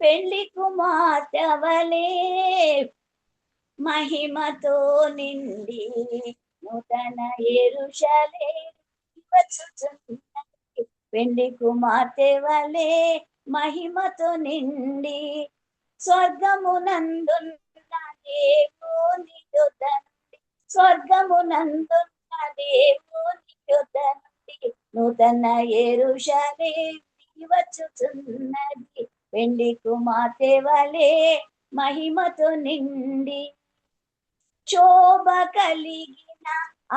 పెళ్లి కుమార్తెవలే మహిమతో నిండి నూతన యెరూషలేము వచ్చుచున్నది. పెళ్లి కుమార్తెవలే మహిమతో నిండి స్వర్గమునందున్న దేవుని యొద్ద నుండి స్వర్గమునందున్న దేవుని యొద్ద నుండి నూతన యెరూషలేము వచ్చుచున్నది. పెళ్లి కుమార్తెవలే మహిమతో నిండి శోభ కలిగిన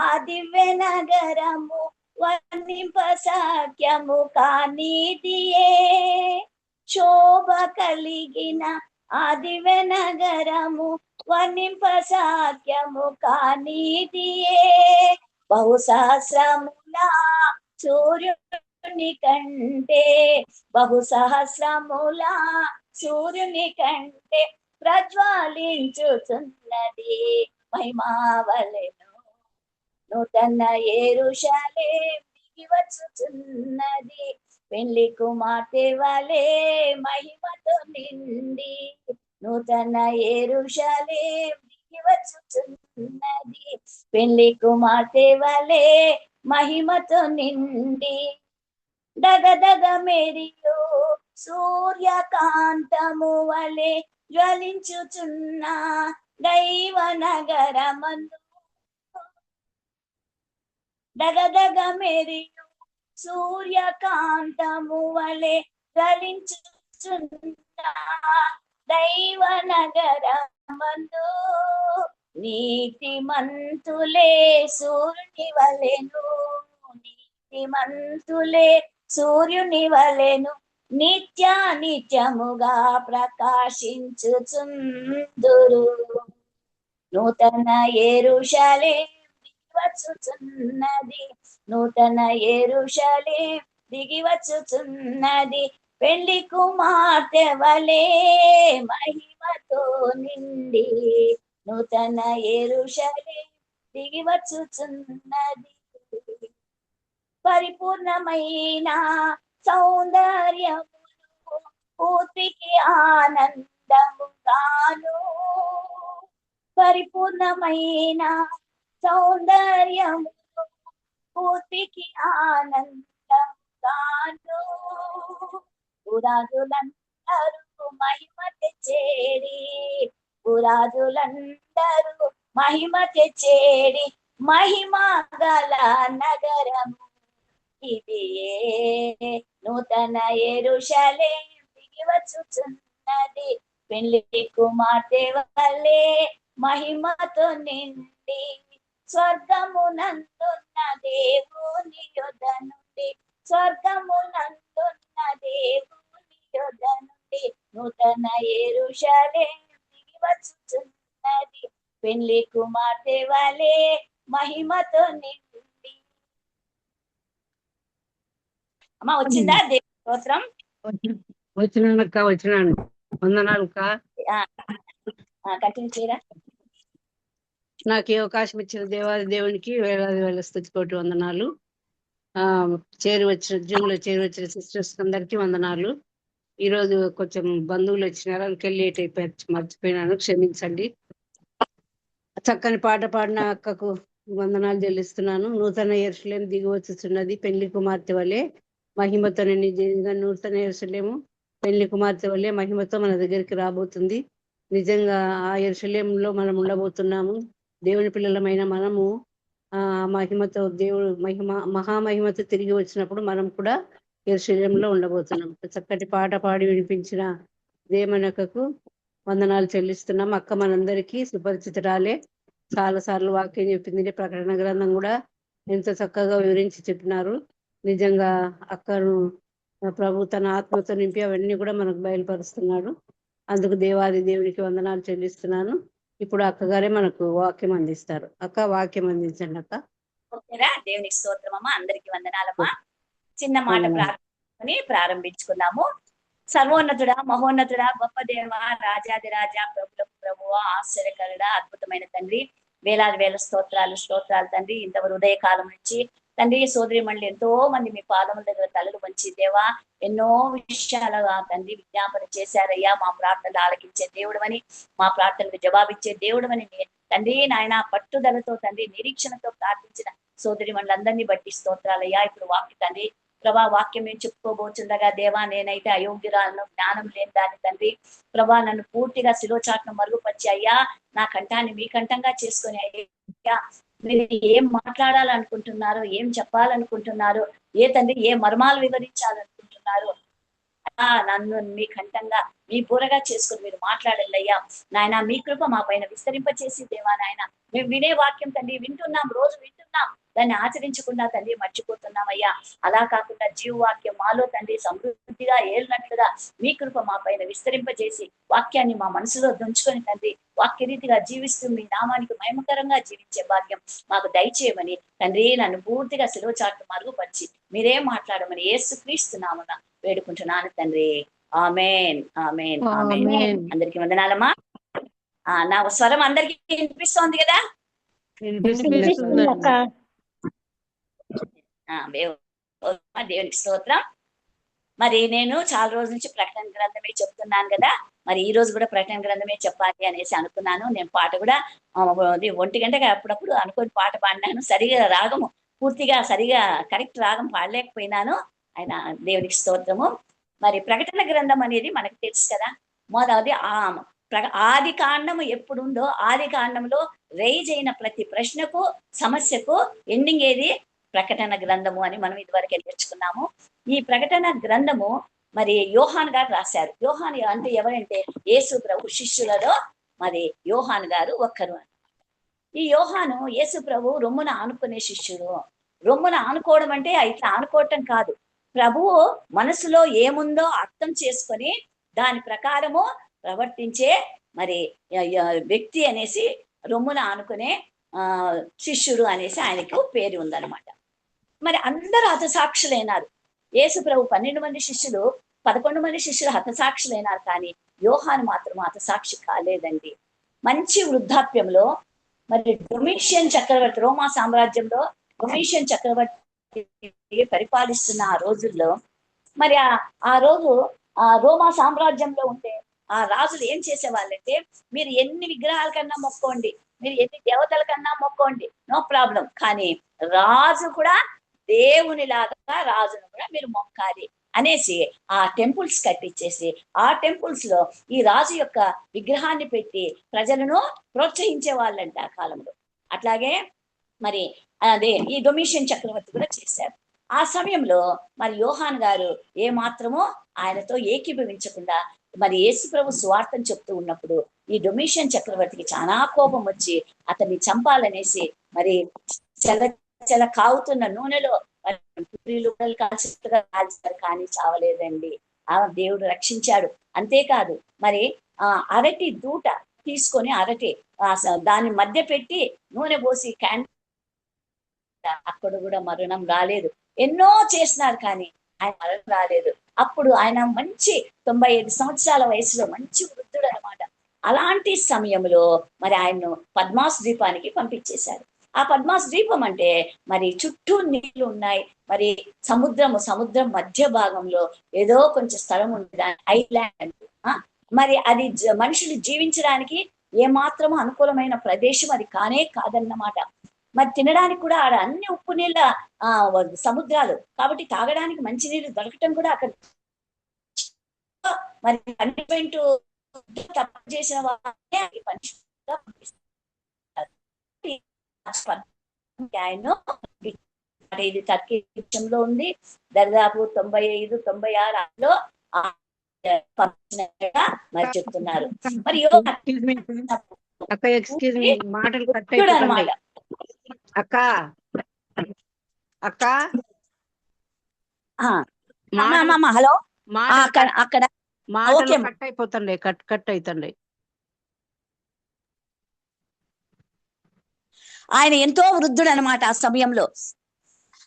ఆ దివ్య నగరము వర్ణింప సాఖ్యము కానీదియే. శోభ కలిగిన ఆ దివ్య నగరము వర్ణింప సాఖ్యము కానీదియే. బహుసహస్రముల సూర్యుని కంటే బహుసహస్రముల సూర్యుని కంటే ప్రజ్వలించుచున్నది మహిమావలెను. నూతన యెరూషలేము దిగి వచ్చుచున్నది. పెళ్లి కుమార్తె వలె మహిమతో నిండి నూతన యెరూషలేము దిగి వచ్చుచున్నది. పెళ్లి కుమార్తె వలె మహిమతో నిండి దగదగ మెరియు సూర్యకాంతము వలె జ్వలించుచున్న దైవ నగరమందు దగదగ మెరియు సూర్యకాంతము వలె జ్వలించుచున్న దైవ నగరమందు నీతిమంతులే సూర్యుని వలెను నీతిమంతులే సూర్యుని వలెను నిత్యముగా ప్రకాశించుచుందురు. నూతన యెరూషలేము దిగి వచ్చుచున్నది. నూతన యెరూషలేము దిగి వచ్చుచున్నది. పెళ్లి కుమార్తె వలె మహిమతో నిండి నూతన యెరూషలేము దిగి వచ్చుచున్నది. పరిపూర్ణమైన సౌందర్యమును పూర్తికి ఆనందముగాను పరిపూర్ణమైన సౌందర్యమును పూర్తికి ఆనందముగాను పురాజులందరూ మహిమ తెచ్చేడి పురాజులందరూ మహిమ తెచ్చేడి మహిమ గల నగరము ఇదియే. నూతన యెరూషలేము దిగి వచ్చుచున్నది. పెళ్లి కుమార్తె వలె మహిమతో నిండి స్వర్గమునందున్న దేవుని యొద్ద నుండి స్వర్గమునందున్న దేవుని యొద్ద నుండి నూతన యెరూషలేము దిగి వచ్చుచున్నది. పెళ్లి కుమార్తె వలె మహిమతో నిండి. అమ్మా వచ్చిందా దేవుని స్తోత్రం? వచ్చినానక్క వచ్చినాను. వందనాలు అక్క. కంటిన్యూ చేయరా. నాకు ఈ అవకాశం ఇచ్చిన దేవాది దేవునికి వేలాది వేల స్తుతి కోటి వందనాలు. జూమ్ లో చేరి వచ్చిన సిస్టర్స్ అందరికీ వందనాలు. ఈరోజు కొంచెం బంధువులు వచ్చినారు, అందుకే లేట్ అయిపోయి మర్చిపోయినాను, క్షమించండి. చక్కని పాట పాడిన అక్కకు వందనాలు చెల్లిస్తున్నాను. నూతన యెరూషలేము దిగి వచ్చుచున్నది. పెళ్లి కుమార్తె వలె మహిమతో నిజంగా నూతన యెరూషలేము పెళ్లి కుమార్తె వలె మహిమతో మన దగ్గరికి రాబోతుంది. నిజంగా ఆ యెరూషలేములో మనం ఉండబోతున్నాము. దేవుని పిల్లలమైన మనము ఆ మహిమతో దేవుడు మహామహిమతో తిరిగి వచ్చినప్పుడు మనం కూడా యెరూషలేములో ఉండబోతున్నాం. చక్కటి పాట పాడి వినిపించిన దేవనకకు వందనాలు చెల్లిస్తున్నాం. అక్క మనందరికీ సుపరిచితురాలే. చాలా సార్లు వాక్యం చెప్పింది. ప్రకటన గ్రంథం కూడా ఎంతో చక్కగా వివరించి చెప్పినారు. నిజంగా అక్కను ప్రభు తన ఆత్మతో నింపి అవన్నీ కూడా మనకు బయలుపరుస్తున్నాడు. అందుకు దేవాది దేవునికి వందనాలు చెల్లిస్తున్నాను. ఇప్పుడు అక్కగారే మనకు వాక్యం అందిస్తారు. అక్క వాక్యం అందించండి అక్క. ఓకేరా. దేవునికి స్తోత్రం అమ్మా. అందరికి వందనాలమ్మా. చిన్న మాట ప్రార్థన ప్రారంభించుకుందాము. సర్వోన్నతుడా, మహోన్నతుడా, గొప్ప దేవ, రాజాది రాజా, ప్రభులకు ప్రభువ, ఆశ్చర్యకరుడా, అద్భుతమైన తండ్రి, వేలాది వేల స్తోత్రాలు తండ్రి. ఇంతవరకు ఉదయకాలం నుంచి తండ్రి సోదరి మండలి ఎంతో మంది మీ పాదముల దగ్గర తలలు వంచి దేవా ఎన్నో విషయాలుగా తండ్రి విజ్ఞాపన చేశారయ్యా. మా ప్రార్థనలు ఆలకించే దేవుడమని, మా ప్రార్థనకు జవాబిచ్చే దేవుడమని తండ్రి నాయన పట్టుదలతో తండ్రి నిరీక్షణతో ప్రార్థించిన సోదరి మండలందరినీ బట్టి స్తోత్రాలయ్యా. ఇప్పుడు వాక్య తండ్రి ప్రభా వాక్యం మేము చెప్పుకోబోతుండగా దేవా నేనైతే అయోగ్యురాలను, జ్ఞానం లేని దాన్ని తండ్రి ప్రభా నన్ను పూర్తిగా శిలోచాట్ను మరుగుపరిచి అయ్యా నా కంఠాన్ని మీ కంఠంగా చేసుకొని అయ్యా మీరు ఏం మాట్లాడాలనుకుంటున్నారో, ఏం చెప్పాలనుకుంటున్నారో, తండ్రి ఏ మర్మాలు వివరించాలనుకుంటున్నారో నన్ను మీ కంఠంగా మీ బూరగా చేసుకుని మీరు మాట్లాడండి అయ్యా. నాయన మీ కృప మా పైన విస్తరింపచేసి దేవా నాయన మేము వినే వాక్యం తండ్రి వింటున్నాం, రోజు వింటున్నాం, దాన్ని ఆచరించకుండా తండ్రి మర్చిపోతున్నామయ్యా. అలా కాకుండా జీవవాక్యం మాలో తండ్రి సమృద్ధిగా ఏలినట్లుగా మీ కృప మా పైన విస్తరింపజేసి వాక్యాన్ని మా మనసులో దుంచుకొని తండ్రి వాక్యరీతిగా జీవిస్తూ మీ నామానికి మహిమకరంగా జీవించే భాగ్యం మాకు దయచేయమని తండ్రి నన్ను పూర్తిగా శిలువ చాటు మరుగుపరిచి మీరే మాట్లాడమని యేసుక్రీస్తు నామమున వేడుకుంటున్నాను తండ్రి. ఆమేన్ ఆమేన్ ఆమేన్. అందరికి వందనాలమ్మా. నా స్వరం అందరికి వినిపిస్తోంది కదా? దేవునికి స్తోత్రం. మరి నేను చాలా రోజుల నుంచి ప్రకటన గ్రంథమే చెప్తున్నాను కదా, మరి ఈ రోజు కూడా ప్రకటన గ్రంథమే చెప్పాలి అనేసి అనుకున్నాను. నేను పాట కూడా 1 గంటకి అప్పుడప్పుడు అనుకోని పాట పాడినాను. సరిగా రాగము పూర్తిగా సరిగా కరెక్ట్ రాగం పాడలేకపోయినాను. ఆయన దేవునికి స్తోత్రము. మరి ప్రకటన గ్రంథం అనేది మనకు తెలుసు కదా, మొదటి ఆది కాండము ఎప్పుడుందో ఆది కాండంలో రైజ్ అయిన ప్రతి ప్రశ్నకు సమస్యకు ఎండింగ్ ఏది? ప్రకటన గ్రంథము అని మనం ఇదివరకే నేర్చుకున్నాము. ఈ ప్రకటన గ్రంథము మరి యోహాన్ గారు రాశారు. యోహాన్ అంటే ఎవరంటే యేసు ప్రభు శిష్యులలో మరి యోహాన్ గారు ఒక్కరు. ఈ యోహాను యేసు ప్రభు రొమ్మున ఆనుకునే శిష్యుడు. రొమ్మున ఆనుకోవడం అంటే ఇట్లా ఆనుకోవటం కాదు, ప్రభువు మనసులో ఏముందో అర్థం చేసుకొని దాని ప్రకారము ప్రవర్తించే మరి వ్యక్తి అనేసి రొమ్మున ఆనుకునే శిష్యుడు అనేసి ఆయనకు పేరు ఉందన్నమాట. మరి అందరూ హతసాక్షులైనారు. యేసు ప్రభు 12 మంది శిష్యులు 11 మంది శిష్యులు హతసాక్షులైనారు, కానీ యోహాను మాత్రం హతసాక్షి కాలేదండి. మంచి వృద్ధాప్యంలో మరి డొమిషియన్ చక్రవర్తి, రోమా సామ్రాజ్యంలో డొమిషియన్ చక్రవర్తి పరిపాలిస్తున్న ఆ రోజుల్లో మరి ఆ రోజు ఆ రోమా సామ్రాజ్యంలో ఉంటే ఆ రాజులు ఏం చేసేవాళ్ళంటే, మీరు ఎన్ని విగ్రహాల కన్నా మొక్కోండి, మీరు ఎన్ని దేవతల కన్నా మొక్కోండి, నో ప్రాబ్లం, కానీ రాజు కూడా దేవుని లాగా రాజును కూడా మీరు మొక్కాలి అనేసి ఆ టెంపుల్స్ కట్టించేసి ఆ టెంపుల్స్ లో ఈ రాజు యొక్క విగ్రహాన్ని పెట్టి ప్రజలను ప్రోత్సహించే వాళ్ళంట ఆ కాలంలో. అట్లాగే మరి అదే ఈ డొమిషియన్ చక్రవర్తి కూడా చేశారు. ఆ సమయంలో మరి యోహాన్ గారు ఏ మాత్రమో ఆయనతో ఏకీభవించకుండా మరి యేసు ప్రభు సువార్తను చెప్తూ ఉన్నప్పుడు ఈ డొమిషియన్ చక్రవర్తికి చాలా కోపం వచ్చి అతన్ని చంపాలనేసి మరి చెల కావుతున్న నూనెలో కాల్చిగా కాల్చారు, కానీ చావలేదండి. ఆ దేవుడు రక్షించాడు. అంతేకాదు మరి అరటి దూట తీసుకొని దాన్ని మధ్య పెట్టి నూనె పోసి అక్కడ కూడా మరణం రాలేదు. ఎన్నో చేసినారు కానీ ఆయన మరణం రాలేదు. అప్పుడు ఆయన మంచి 95 సంవత్సరాల వయసులో మంచి వృద్ధుడు అనమాట. అలాంటి సమయంలో మరి ఆయన్ను పద్మాస్ ద్వీపానికి పంపించేశారు. ఆ పద్మాస్ ద్వీపం అంటే మరి చుట్టూ నీళ్లు ఉన్నాయి, మరి సముద్రం మధ్య భాగంలో ఏదో కొంచెం స్థలం ఉంది, ఐలాండ్ అంటే. మరి అది మనుషులు జీవించడానికి ఏమాత్రమూ అనుకూలమైన ప్రదేశం అది కానే కాదన్నమాట. మరి తినడానికి కూడా ఆడ అన్ని ఉప్పు నీళ్ళ సముద్రాలు కాబట్టి తాగడానికి మంచి నీళ్లు దొరకటం కూడా అక్కడ మరి పనిష్మెంట్ తప్పు చేసిన వాళ్ళే ఇది టర్కీ దేశంలో ఉంది. దాదాపు 95-96లో మరి చెప్తున్నారు. మరి మాటలు కట్ అయిపోతున్నాయి అక్క హలో అక్కడ మాటలు కట్ అయిపోతుండే కట్ అవుతుండే. ఆయన ఎంతో వృద్ధుడు అనమాట. ఆ సమయంలో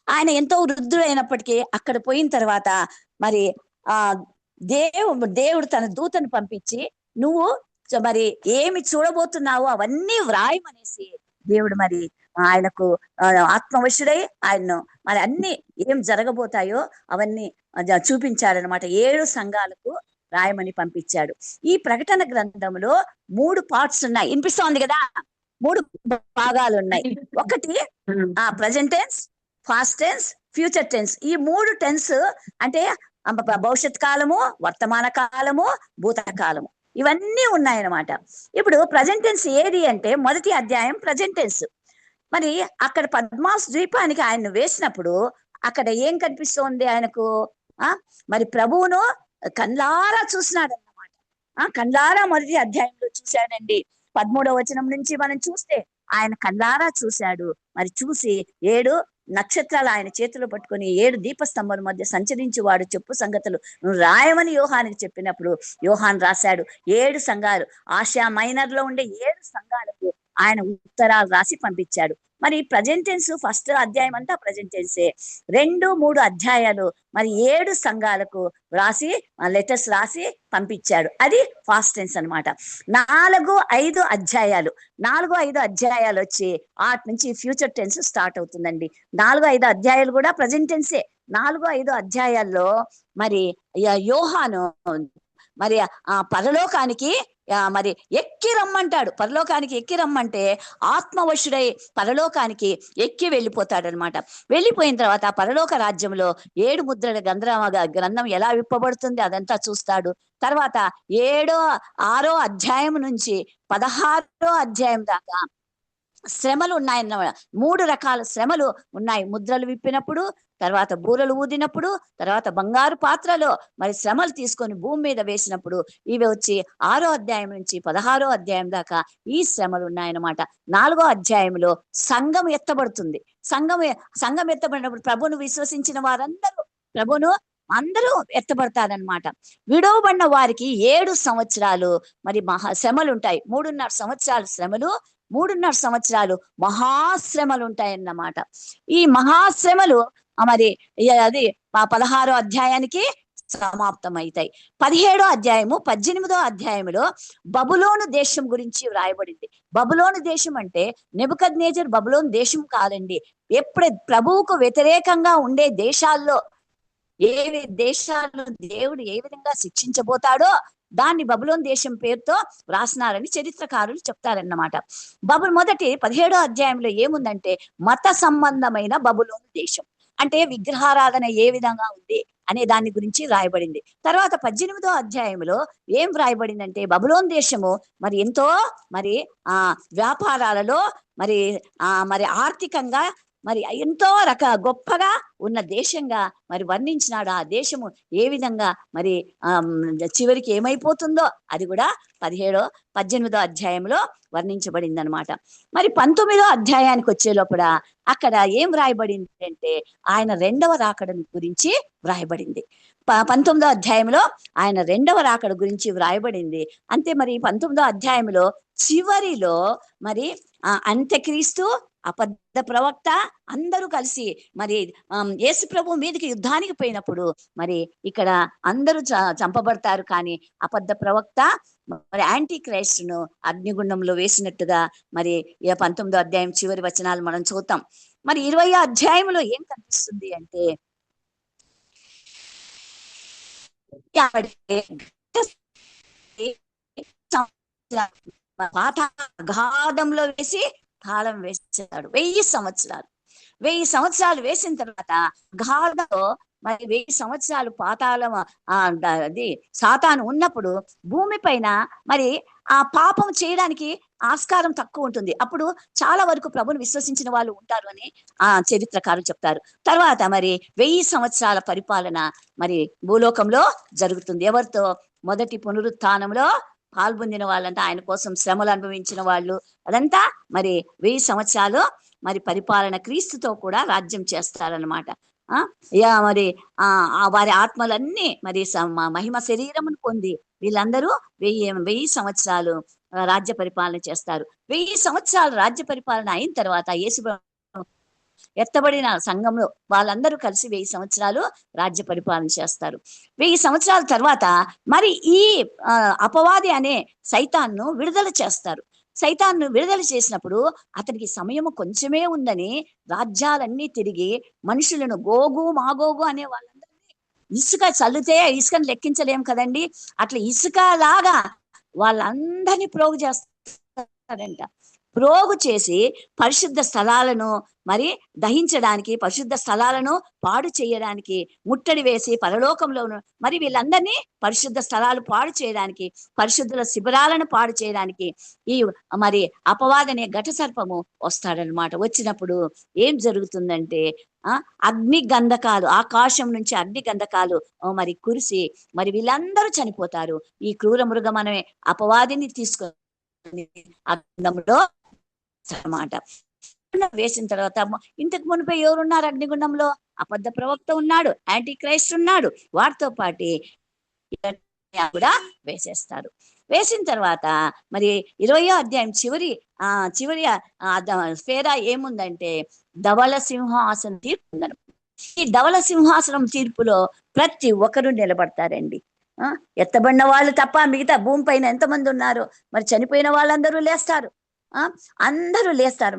ఆయన ఎంతో వృద్ధుడు అయినప్పటికీ అక్కడ పోయిన తర్వాత మరి దేవుడు తన దూతను పంపించి నువ్వు మరి ఏమి చూడబోతున్నావో అవన్నీ వ్రాయమనేసి దేవుడు మరి ఆయనకు ఆత్మవశుడై ఆయన్ను మరి అన్ని ఏం జరగబోతాయో అవన్నీ చూపించాడనమాట. 7 సంఘాలకు రాయమని పంపించాడు. ఈ ప్రకటన గ్రంథంలో 3 పార్ట్స్ ఉన్నాయి. వినిపిస్తోంది కదా, 3 భాగాలు ఉన్నాయి. ఒకటి present tense, past tense, future tense. ఈ 3 టెన్స్ అంటే భవిష్యత్ కాలము, వర్తమాన కాలము, భూతకాలము, ఇవన్నీ ఉన్నాయన్నమాట. ఇప్పుడు ప్రజెంట్ టెన్స్ ఏది అంటే మొదటి అధ్యాయం ప్రజెంట్ టెన్స్. మరి అక్కడ పద్మాస్ ద్వీపానికి ఆయన వేసినప్పుడు అక్కడ ఏం కనిపిస్తోంది ఆయనకు? మరి ప్రభువును కళ్ళారా చూసినాడు అన్నమాట. కళ్ళారా మొదటి అధ్యాయంలో చూశాడండి. 13వ వచనం నుంచి మనం చూస్తే ఆయన కళ్ళారా చూశాడు. మరి చూసి 7 నక్షత్రాలు ఆయన చేతిలో పట్టుకొని 7 దీపస్తంభాల మధ్య సంచరించి వాడు చెప్పు సంగతులు నువ్వు రాయమని యోహానికి చెప్పినప్పుడు యోహాన్ రాశాడు. 7 సంఘాలు, ఆసియా మైనర్ లో ఉండే 7 సంఘాలకు ఆయన ఉత్తరాలు రాసి పంపించాడు. మరి ప్రజెంట్ టెన్స్ ఫస్ట్ అధ్యాయం అంతా ప్రజెంట్ టెన్సే. 2, 3 అధ్యాయాలు మరి 7 సంఘాలకు రాసి లెటర్స్ రాసి పంపించాడు. అది ఫాస్ట్ టెన్స్ అనమాట. 4, 5 అధ్యాయాలు, 4, 5 అధ్యాయాలు వచ్చి ఆటి నుంచి ఫ్యూచర్ టెన్స్ స్టార్ట్ అవుతుందండి. 4, 5 అధ్యాయాలు కూడా ప్రజెంట్ టెన్సే. 4, 5 అధ్యాయాల్లో మరి యోహాను మరి పరలోకానికి మరి ఎక్కి రమ్మంటాడు. పరలోకానికి ఎక్కి రమ్మంటే ఆత్మవశుడై పరలోకానికి ఎక్కి వెళ్ళిపోతాడనమాట. వెళ్ళిపోయిన తర్వాత పరలోక రాజ్యంలో 7 ముద్రల గ్రంథం ఎలా విప్పబడుతుంది అదంతా చూస్తాడు. తర్వాత 7, 6 అధ్యాయం నుంచి 16 అధ్యాయం దాకా శ్రమలు ఉన్నాయన్నమాట. 3 రకాల శ్రమలు ఉన్నాయి. ముద్రలు విప్పినప్పుడు, తర్వాత బూరలు ఊదినప్పుడు, తర్వాత బంగారు పాత్రలో మరి శ్రమలు తీసుకొని భూమి మీద వేసినప్పుడు, ఇవి వచ్చి 6వ అధ్యాయం నుంచి 16వ అధ్యాయం దాకా ఈ శ్రమలు ఉన్నాయన్నమాట. 4వ అధ్యాయంలో సంఘం ఎత్తబడుతుంది. సంఘం ఎత్తబడినప్పుడు ప్రభును విశ్వసించిన వారందరూ అందరూ ఎత్తబడతారనమాట. విడవబడిన వారికి 7 సంవత్సరాలు మరి శ్రమలు ఉంటాయి. 3.5 సంవత్సరాలు శ్రమలు, 3.5 సంవత్సరాలు మహాశ్రమలు ఉంటాయన్నమాట. ఈ మహాశ్రమలు మరి అది 16వ అధ్యాయానికి సమాప్తం అవుతాయి. 17వ అధ్యాయము 18వ అధ్యాయంలో బబులోను దేశం గురించి వ్రాయబడింది. బబులోను దేశం అంటే నెబుకద్నెజర్ బబులోను దేశం కాదండి. ఎప్పుడే ప్రభువుకు వ్యతిరేకంగా ఉండే దేశాల్లో దేశాలు దేవుడు ఏ విధంగా శిక్షించబోతాడో దాన్ని బబులోను దేశం పేరుతో రాసినారని చరిత్రకారులు చెప్తారన్నమాట. మొదటి 17వ అధ్యాయంలో ఏముందంటే మత సంబంధమైన బబులోను దేశం అంటే విగ్రహారాధన ఏ విధంగా ఉంది అనే దాని గురించి రాయబడింది. తర్వాత 18వ అధ్యాయంలో ఏం రాయబడిందంటే బబులోను దేశము మరి ఎంతో మరి వ్యాపారాలలో మరి ఆర్థికంగా మరి ఎంతో గొప్పగా ఉన్న దేశంగా మరి వర్ణించినాడు. ఆ దేశము ఏ విధంగా మరి చివరికి ఏమైపోతుందో అది కూడా 18వ అధ్యాయంలో వర్ణించబడింది అనమాట. మరి 19వ అధ్యాయానికి వచ్చే లోపల అక్కడ ఏం వ్రాయబడింది అంటే ఆయన 2వ రాకడ గురించి వ్రాయబడింది. 19వ అధ్యాయంలో ఆయన 2వ రాకడ గురించి వ్రాయబడింది. అంతే మరి 19వ అధ్యాయంలో చివరిలో మరి అంత్యక్రీస్తు, అబద్ధ ప్రవక్త అందరూ కలిసి మరి యేసు ప్రభు మీదకి యుద్ధానికి పోయినప్పుడు మరి ఇక్కడ అందరూ చంపబడతారు. కానీ అబద్ధ ప్రవక్త మరి యాంటీ క్రైస్ట్ ను అగ్నిగుండంలో వేసినట్టుగా మరి 19వ అధ్యాయం చివరి వచనాలు మనం చూద్దాం. మరి 20వ అధ్యాయంలో ఏం కనిపిస్తుంది అంటే అగాధంలో వేసి తాళం వేసాడు. 1000 సంవత్సరాలు. 1000 సంవత్సరాలు వేసిన తర్వాత గాఢంలో మరి 1000 సంవత్సరాలు పాతాళం అది సాతాను ఉన్నప్పుడు భూమి పైన మరి ఆ పాపం చేయడానికి ఆస్కారం తక్కువ ఉంటుంది. అప్పుడు చాలా వరకు ప్రభుని విశ్వసించిన వాళ్ళు ఉంటారు అని చరిత్రకారులు చెప్తారు. తర్వాత మరి 1000 సంవత్సరాల పరిపాలన మరి భూలోకంలో జరుగుతుంది. ఎవరితో? మొదటి పునరుత్థానంలో పాల్పొందిన వాళ్ళంతా, ఆయన కోసం శ్రమలు అనుభవించిన వాళ్ళు, అదంతా మరి 1000 సంవత్సరాలు మరి పరిపాలన క్రీస్తుతో కూడా రాజ్యం చేస్తారనమాట. మరి వారి ఆత్మలన్నీ మరి మహిమ శరీరమును పొంది వీళ్ళందరూ 1000 సంవత్సరాలు రాజ్య పరిపాలన చేస్తారు. 1000 సంవత్సరాలు రాజ్య పరిపాలన అయిన తర్వాత యేసు ఎత్తబడిన సంఘంలో వాళ్ళందరూ కలిసి 1000 సంవత్సరాలు రాజ్య పరిపాలన చేస్తారు. 1000 సంవత్సరాల తర్వాత మరి ఈ అపవాది అనే సైతాన్ను విడుదల చేస్తారు. సైతాన్ను విడుదల చేసినప్పుడు అతనికి సమయము కొంచెమే ఉందని రాజ్యాలన్నీ తిరిగి మనుషులను గోగు మాగోగు అనే వాళ్ళందరినీ ఇసుక చల్లితే ఇసుకను లెక్కించలేం కదండి. అట్లా ఇసుక లాగా వాళ్ళందరినీ ప్రోగు చేస్తారంట. ప్రోగు చేసి పరిశుద్ధ స్థలాలను మరి దహించడానికి, పరిశుద్ధ స్థలాలను పాడు చేయడానికి, ముట్టడి వేసి పరలోకంలోను మరి వీళ్ళందరినీ పరిశుద్ధ స్థలాలు పాడు చేయడానికి, పరిశుద్ధుల శిబిరాలను పాడు చేయడానికి ఈ మరి అపవాదనే ఘట సర్పము వస్తాడనమాట. వచ్చినప్పుడు ఏం జరుగుతుందంటే అగ్ని గంధకాలు, ఆకాశం నుంచి అగ్ని గంధకాలు మరి కురిసి మరి వీళ్ళందరూ చనిపోతారు. ఈ క్రూర మృగం అనే అపవాదిని తీసుకొని అగ్నిలో అన్నమాట. వేసిన తర్వాత ఇంతకు మునిపై ఎవరున్నారు అగ్నిగుండంలో? అబద్ధ ప్రవక్త ఉన్నాడు, యాంటీ క్రైస్ట్ ఉన్నాడు, వాటితో పాటు కూడా వేసేస్తారు. వేసిన తర్వాత మరి 20వ అధ్యాయం చివరి ఫేరా ఏముందంటే ధవళ సింహాసనం తీర్పు ఉందను. ఈ ధవళ సింహాసనం తీర్పులో ప్రతి ఒక్కరు నిలబడతారండి. ఎత్తబడిన వాళ్ళు తప్ప మిగతా భూమి పైన ఎంతమంది ఉన్నారు మరి చనిపోయిన వాళ్ళందరూ లేస్తారు. అందరూ లేస్తారు.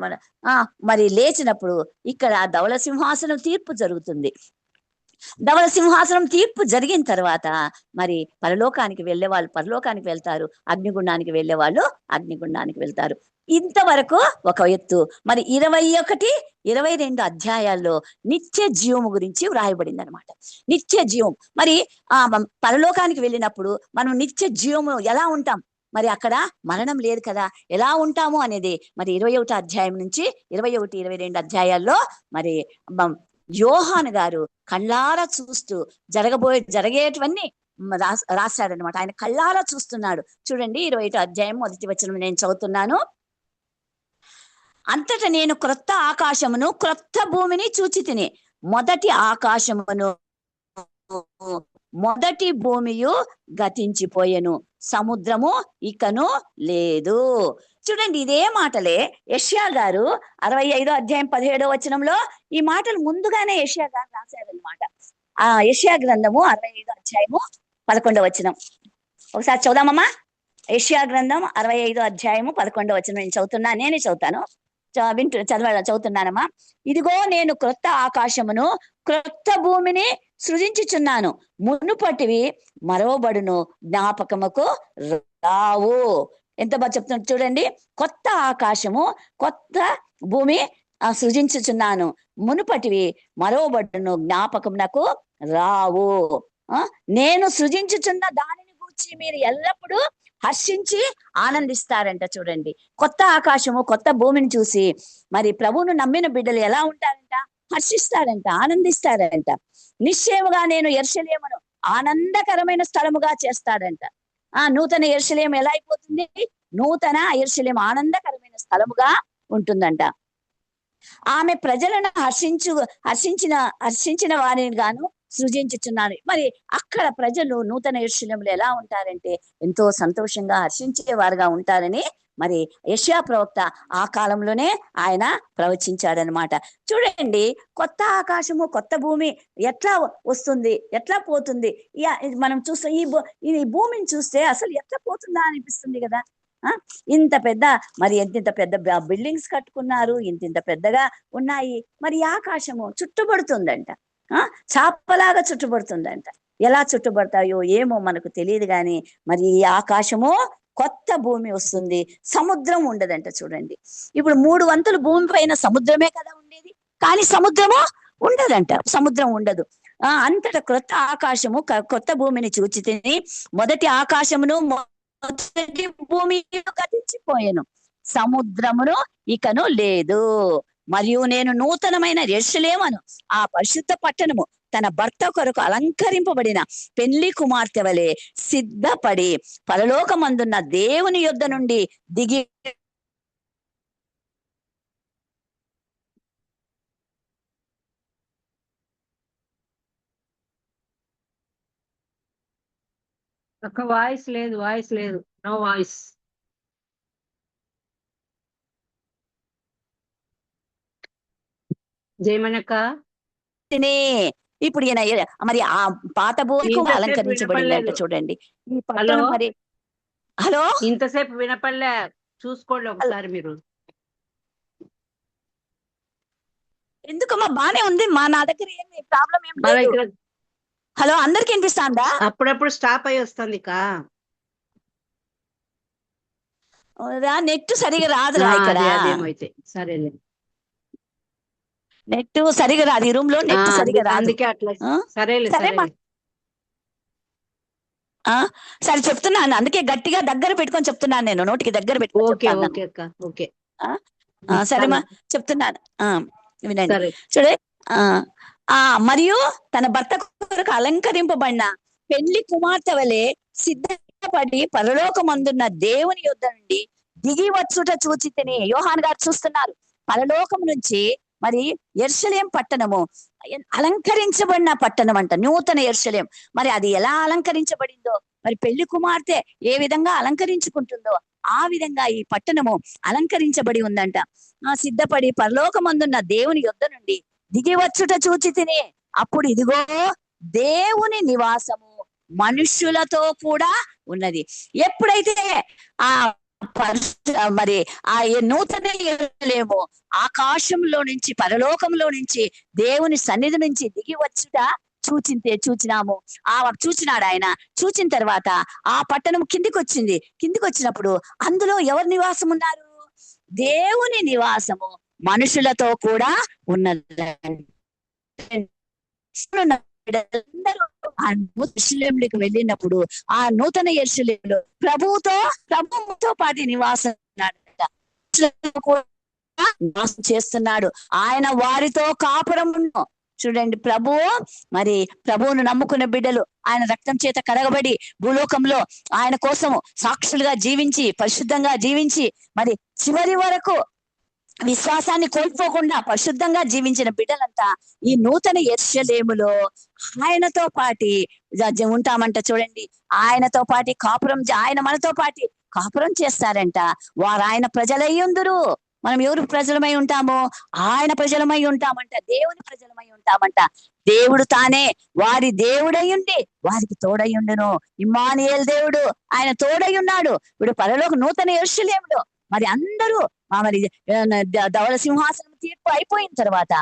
మరి లేచినప్పుడు ఇక్కడ ధవళ సింహాసనం తీర్పు జరుగుతుంది. ధవళ సింహాసనం తీర్పు జరిగిన తర్వాత మరి పరలోకానికి వెళ్ళే వాళ్ళు పరలోకానికి వెళ్తారు, అగ్నిగుండానికి వెళ్ళే వాళ్ళు అగ్నిగుండానికి వెళ్తారు. ఇంతవరకు ఒక ఎత్తు. మరి 21, 22 అధ్యాయాల్లో నిత్య జీవము గురించి వ్రాయబడింది అనమాట. నిత్య జీవం మరి పరలోకానికి వెళ్ళినప్పుడు మనం నిత్య జీవము ఎలా ఉంటాం? మరి అక్కడ మరణం లేదు కదా, ఎలా ఉంటాము అనేది మరి 21వ అధ్యాయం నుంచి 21, 22 అధ్యాయాల్లో మరి యోహాను గారు కళ్ళారా చూస్తూ జరిగేటివన్నీ రాశాడనమాట. ఆయన కళ్ళారా చూస్తున్నాడు. చూడండి 21వ అధ్యాయం 1వ వచనం నేను చదువుతున్నాను. అంతటా నేను క్రొత్త ఆకాశమును క్రొత్త భూమిని చూచితిని. మొదటి ఆకాశమును మొదటి భూమియు గతించిపోయెను, సముద్రము ఇకను లేదు. చూడండి ఇదే మాటలే యెషయా గారు 65వ అధ్యాయం 17వ వచనంలో ఈ మాటలు ముందుగానే యెషయా గారు రాశారనమాట. యెషయా గ్రంథము 65వ అధ్యాయము 11వ వచనం ఒకసారి చదుదామమ్మా. యెషయా గ్రంథం 65వ అధ్యాయము 11వ వచనం నేను చదువుతున్నా, నేనే చదువుతాను, చదువుతున్నానమ్మా. ఇదిగో నేను క్రొత్త ఆకాశమును క్రొత్త భూమిని సృజించుచున్నాను, మునుపటివి మరోబడును, జ్ఞాపకముకు రావు. ఎంత బాగా చెప్తున్నా చూడండి. కొత్త ఆకాశము కొత్త భూమి సృజించుచున్నాను, మునుపటివి మరోబడును, జ్ఞాపకమునకు రావు. నేను సృజించుచున్న దానిని గూర్చి మీరు ఎల్లప్పుడూ హర్షించి ఆనందిస్తారంట. చూడండి కొత్త ఆకాశము కొత్త భూమిని చూసి మరి ప్రభువును నమ్మిన బిడ్డలు ఎలా ఉంటారంట? హర్షిస్తారంట, ఆనందిస్తారంట. నిశ్చయముగా నేను యెరూషలేమును ఆనందకరమైన స్థలముగా చేస్తాడంట. నూతన యెరూషలేము ఎలా అయిపోతుంది? నూతన యెరూషలేము ఆనందకరమైన స్థలముగా ఉంటుందంట. ఆమె ప్రజలను హర్షించిన వారిని గాను సృజించుచున్నాను. మరి అక్కడ ప్రజలు నూతన యెరూషలేములో ఎలా ఉంటారంటే ఎంతో సంతోషంగా హర్షించేవారుగా ఉంటారని మరి యెషయా ప్రవక్త ఆ కాలంలోనే ఆయన ప్రవచించాడనమాట. చూడండి కొత్త ఆకాశము కొత్త భూమి ఎట్లా వస్తుంది, ఎట్లా పోతుంది? మనం చూస్తే ఈ భూమిని చూస్తే అసలు ఎట్లా పోతుందా అనిపిస్తుంది కదా. ఇంత పెద్ద మరి ఎంత పెద్ద బిల్డింగ్స్ కట్టుకున్నారు, ఇంత పెద్దగా ఉన్నాయి. మరి ఆకాశము చుట్టుబడుతుందంట, చాపలాగా చుట్టుబడుతుందంట. ఎలా చుట్టుబడతాయో ఏమో మనకు తెలియదు కానీ మరి ఈ ఆకాశము కొత్త భూమి వస్తుంది, సముద్రం ఉండదంట. చూడండి ఇప్పుడు 3 వంతులు భూమి పైన సముద్రమే కదా ఉండేది, కానీ సముద్రము ఉండదంట, సముద్రం ఉండదు. అంతటా క్రొత్త ఆకాశము కొత్త భూమిని చూచితిని, మొదటి ఆకాశమును మొదటి భూమి గతించిపోయాను, సముద్రమును ఇకను లేదు. మరియు నేను నూతనమైన యెరూషలేమును ఆ పరిశుద్ధ పట్టణము తన భర్త కొరకు అలంకరింపబడిన పెళ్లి కుమార్తె వలె సిద్ధపడి పరలోకమందున్న దేవుని యొద్ద నుండి దిగి ఒక వాయిస్ లేదు, నో వాయిస్. జయమనక్క ఇప్పుడు ఈయన మరి ఆ పాత భూమికి అలంకరించబడిందంట. చూడండి ఈ పట్టణం మరి. హలో ఇంతసేపు వినపడలే. చూసుకోండి ఒకసారి మీరు. ఎందుకమ్మా బానే ఉంది మా నా దగ్గర ఏమి ప్రాబ్లం ఏం మన లేదు. ఇక్కడ హలో, అందరికి వినిపిస్తాందా? అప్పుడప్పుడు స్టాప్ అయ్యి వస్తుంది నెట్ సరిగా రాదురా ఇక్కడ. అదేమైతే సరేలే. నెట్ సరిగా రాదు, ఈ రూమ్ లో నెట్ సరిగా రాదు. అందుకే అట్లా. సరేలే సరే సరే చెప్తున్నాను, అందుకే గట్టిగా దగ్గర పెట్టుకొని చెప్తున్నాను, నేను నోటికి దగ్గర పెట్టుకొని. సరేమా చెప్తున్నాను, వినండి. చూడే, మరియు తన భర్త కొరకు అలంకరింపబడిన పెళ్లి కుమార్తె వలె సిద్ధపడి పరలోకమందున్న దేవుని యొద్ద నుండి దిగి వచ్చుట చూచితిని. యోహాన్ గారు చూస్తున్నారు పరలోకం నుంచి. మరి యెరూషలేం పట్టణము అలంకరించబడిన పట్టణం అంట, నూతన యెరూషలేం. మరి అది ఎలా అలంకరించబడిందో, మరి పెళ్లి కుమార్తె ఏ విధంగా అలంకరించుకుంటుందో ఆ విధంగా ఈ పట్టణము అలంకరించబడి ఉందంట. సిద్ధపడి పరలోకమందున్న దేవుని యొద్ద నుండి దిగి వచ్చుట చూచితిని. అప్పుడు ఇదిగో దేవుని నివాసము మనుష్యులతో కూడా ఉన్నది. ఎప్పుడైతే ఆ మరి ఆ నూతన యెరూషలేము ఆకాశంలో నుంచి, పరలోకంలో నుంచి, దేవుని సన్నిధి నుంచి దిగి వచ్చుట చూచినాము. చూచినాడు ఆయన. చూచిన తర్వాత ఆ పట్టణం కిందికి వచ్చింది. కిందికి వచ్చినప్పుడు అందులో ఎవరు నివాసం ఉన్నారు? దేవుని నివాసము మనుషులతో కూడా ఉన్నది. యెరూషలేములకు వెళ్ళినప్పుడు ఆ నూతన యెరూషలేములో ప్రభువుతో పాటు నివాసం చేస్తున్నాడు. ఆయన వారితో కాపురమును. చూడండి, ప్రభువును నమ్ముకున్న బిడ్డలు ఆయన రక్తం చేత కడగబడి భూలోకంలో ఆయన కోసము సాక్షులుగా జీవించి, పరిశుద్ధంగా జీవించి, మరి చివరి వరకు విశ్వాసాన్ని కోల్పోకుండా పరిశుద్ధంగా జీవించిన బిడ్డలంతా ఈ నూతన యెరూషలేములో ఆయనతో పాటి ఉంటామంట. చూడండి, ఆయనతో పాటి కాపురం, ఆయన మనతో పాటి కాపురం చేస్తారంట. వారు ఆయన ప్రజలయ్యుందురు. మనం ఎవరు ప్రజలమై ఉంటామో? ఆయన ప్రజలమై ఉంటామంట, దేవుని ప్రజలమై ఉంటామంట. దేవుడు తానే వారి దేవుడయ్యుండి వారికి తోడయ్యుండును. ఇమ్మానుయేల్ దేవుడు ఆయన తోడై ఉన్నాడు. ఇప్పుడు పరలోక నూతన యెరూషలేములో మరి అందరూ మరి ధవళ సింహాసనం తీర్పు అయిపోయిన తర్వాత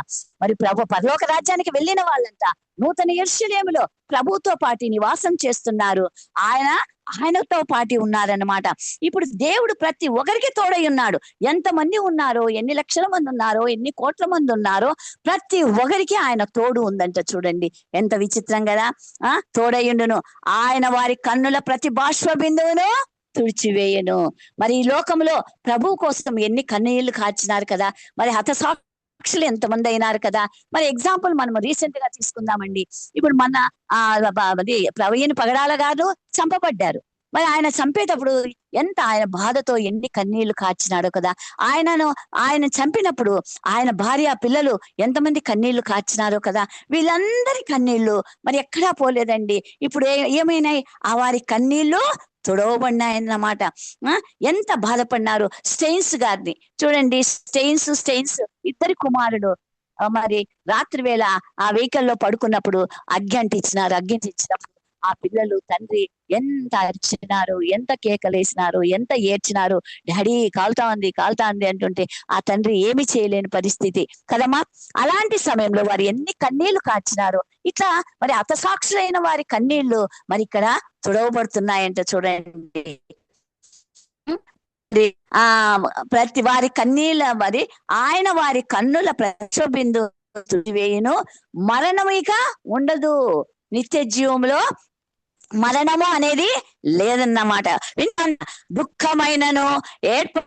మరి పరలోక రాజ్యానికి వెళ్ళిన వాళ్ళంతా నూతన యెరూషలేములో ప్రభుతో పాటు నివాసం చేస్తున్నారు. ఆయనతో పాటు ఉన్నారన్నమాట. ఇప్పుడు దేవుడు ప్రతి ఒక్కరికి తోడై ఉన్నాడు. ఎంతమంది ఉన్నారో, ఎన్ని లక్షల మంది ఉన్నారో, ఎన్ని కోట్ల మంది ఉన్నారో, ప్రతి ఒక్కరికి ఆయన తోడు ఉందంట. చూడండి ఎంత విచిత్రం కదా. తోడయ్యుండును. ఆయన వారి కన్నుల ప్రతి బాష్ప బిందువును తుడిచివేయను. మరి ఈ లోకంలో ప్రభు కోసం ఎన్ని కన్నీళ్లు కార్చినారు కదా. మరి హతసాక్షులు ఎంతమంది అయినారు కదా. మరి ఎగ్జాంపుల్ మనం రీసెంట్ గా తీసుకుందామండి. ఇప్పుడు మన ప్రవీణ్ పగడాల గారు చంపబడ్డారు. మరి ఆయన చంపేటప్పుడు ఎంత ఆయన బాధతో ఎన్ని కన్నీళ్లు కార్చినాడో కదా. ఆయన చంపినప్పుడు ఆయన భార్య, పిల్లలు ఎంతమంది కన్నీళ్లు కార్చినారో కదా. వీళ్ళందరి కన్నీళ్లు మరి ఎక్కడా పోలేదండి. ఇప్పుడు ఏమైనాయి? ఆ వారి కన్నీళ్లు తుడవబడినాయన్నమాట. ఎంత బాధపడినారు. స్టెయిన్స్ గారిని చూడండి. స్టెయిన్స్ ఇద్దరి కుమారుడు మరి రాత్రి వేళ ఆ వెహికల్లో పడుకున్నప్పుడు అగ్గింటిచ్చినప్పుడు ఆ పిల్లలు తండ్రి ఎంత అరిచినారు, ఎంత కేకలేసినారు, ఎంత ఏడ్చినారు. డాడీ కాలుతా ఉంది అంటుంటే ఆ తండ్రి ఏమి చేయలేని పరిస్థితి కదమ్మా. అలాంటి సమయంలో వారు ఎన్ని కన్నీళ్లు కార్చినారో. ఇట్లా మరి హతసాక్షులైన వారి కన్నీళ్లు మరి ఇక్కడ తుడవబడుతున్నాయంట. చూడండి, ప్రతి వారి కన్నీళ్ళ మరి ఆయన వారి కన్నుల ప్రక్షోభిందు వేయును. మరణము ఇక ఉండదు. నిత్య జీవంలో మరణము అనేది లేదన్నమాట. దుఃఖమైనను ఏడ్పు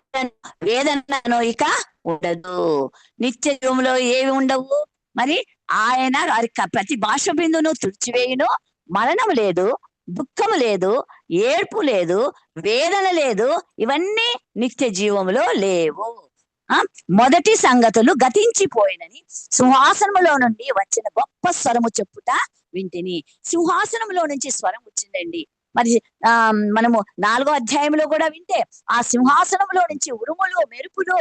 వేదనను ఇక ఉండదు. నిత్య జీవంలో ఏవి ఉండవు. మరి ఆయన వారి ప్రతి భాష బిందును తుడిచివేయును. మరణం లేదు, దుఃఖము లేదు, ఏడ్పు లేదు, వేదన లేదు. ఇవన్నీ నిత్య జీవములో లేవు. మొదటి సంగతులు గతించిపోయినని సింహాసనములో నుండి వచ్చిన గొప్ప స్వరము చెప్పుట వింటిని. సింహాసనంలో నుంచి స్వరం వచ్చిందండి. మరి మనము 4వ అధ్యాయంలో కూడా వింటే ఆ సింహాసనంలో నుంచి ఉరుములు, మెరుపులు,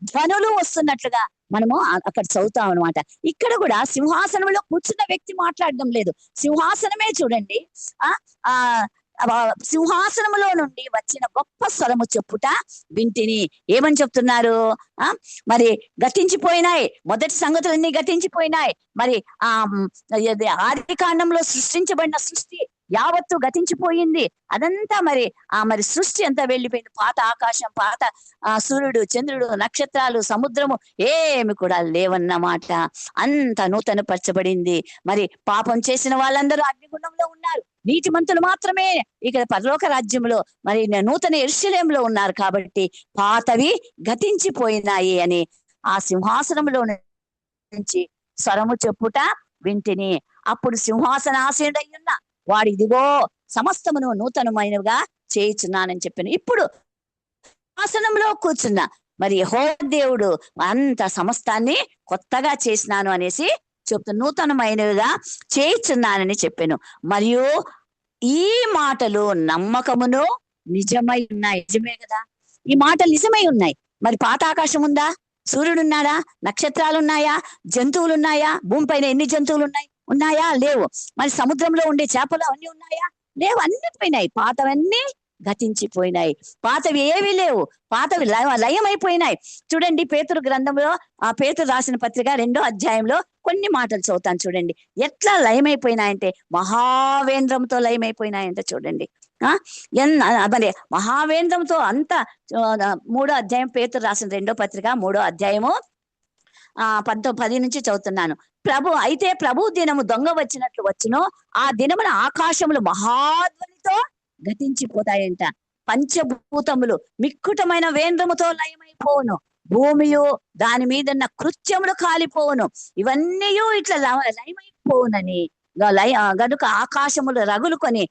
ధ్వనులు వస్తున్నట్లుగా మనము అక్కడ చదువుతాం అనమాట. ఇక్కడ కూడా సింహాసనంలో కూర్చున్న వ్యక్తి మాట్లాడడం లేదు. సింహాసనమే చూడండి సింహాసనములో నుండి వచ్చిన గొప్ప స్వరము చెప్పుట వింటిని. ఏమని చెప్తున్నారు? ఆ మరి గతించిపోయినాయి, మొదటి సంగతులన్నీ గతించిపోయినాయి. మరి ఆది కాండంలో సృష్టించబడిన సృష్టి యావత్తు గతించిపోయింది. అదంతా మరి సృష్టి అంతా వెళ్ళిపోయింది. పాత ఆకాశం, పాత సూర్యుడు, చంద్రుడు, నక్షత్రాలు, సముద్రము ఏమి కూడా లేవన్నమాట. అంత నూతన పరచబడింది. మరి పాపం చేసిన వాళ్ళందరూ అగ్నిగుండంలో ఉన్నారు. నీతిమంతులు మాత్రమే ఇక్కడ పరలోక రాజ్యంలో మరి నూతన యెరూషలేములో ఉన్నారు. కాబట్టి పాతవి గతించిపోయినాయి అని ఆ సింహాసనంలో నుంచి స్వరము చెప్పుట వింటిని. అప్పుడు సింహాసనాసీనుడయ్యున్న వాడు ఇదిగో సమస్తమును నూతనమైనవిగా చేయుచున్నానని చెప్పాను. ఇప్పుడు సింహాసనంలో కూర్చున్న మరి యెహోవా దేవుడు అంత సమస్తాన్ని కొత్తగా చేసినాను అనేసి చెప్తూ నూతనమైనవిగా చేయుచున్నానని చెప్పాను. మరియు ఈ మాటలు నమ్మకమును నిజమై ఉన్నాయి. నిజమే కదా, ఈ మాటలు నిజమై ఉన్నాయి. మరి పాత ఆకాశం ఉందా? సూర్యుడున్నాడా? నక్షత్రాలు ఉన్నాయా? జంతువులు ఉన్నాయా? భూమిపైన ఎన్ని జంతువులు ఉన్నాయా? లేవు. మరి సముద్రంలో ఉండే చేపలు అవన్నీ ఉన్నాయా? లేవు. అన్ని పోయినాయి. పాతవన్నీ గతించిపోయినాయి. పాతవి ఏవి లేవు. పాతవి లయమైపోయినాయి. చూడండి, పేతురు గ్రంథంలో పేతురు రాసిన పత్రిక 2వ అధ్యాయంలో కొన్ని మాటలు చదువుతాను చూడండి. ఎట్లా లయమైపోయినాయంటే మహావేంద్రంతో లయమైపోయినాయంట. చూడండి, మరి మహావేంద్రంతో అంత 3వ అధ్యాయం, పేతురు రాసిన 2వ పత్రిక 3వ అధ్యాయము 10 నుంచి చదువుతున్నాను. అయితే ప్రభు దినము దొంగ వచ్చినట్లు వచ్చును. ఆ దినమున ఆకాశములు మహాధ్వనితో గతించిపోతాయంట. పంచభూతములు మిక్కుటమైన వేంద్రముతో లయమైపోవును. భూమియు దాని మీదన్న కృత్యములు కాలిపోవును. ఇవన్నీ ఇట్లా లయమైపోవునని గనుక ఆకాశములు రగులుకొని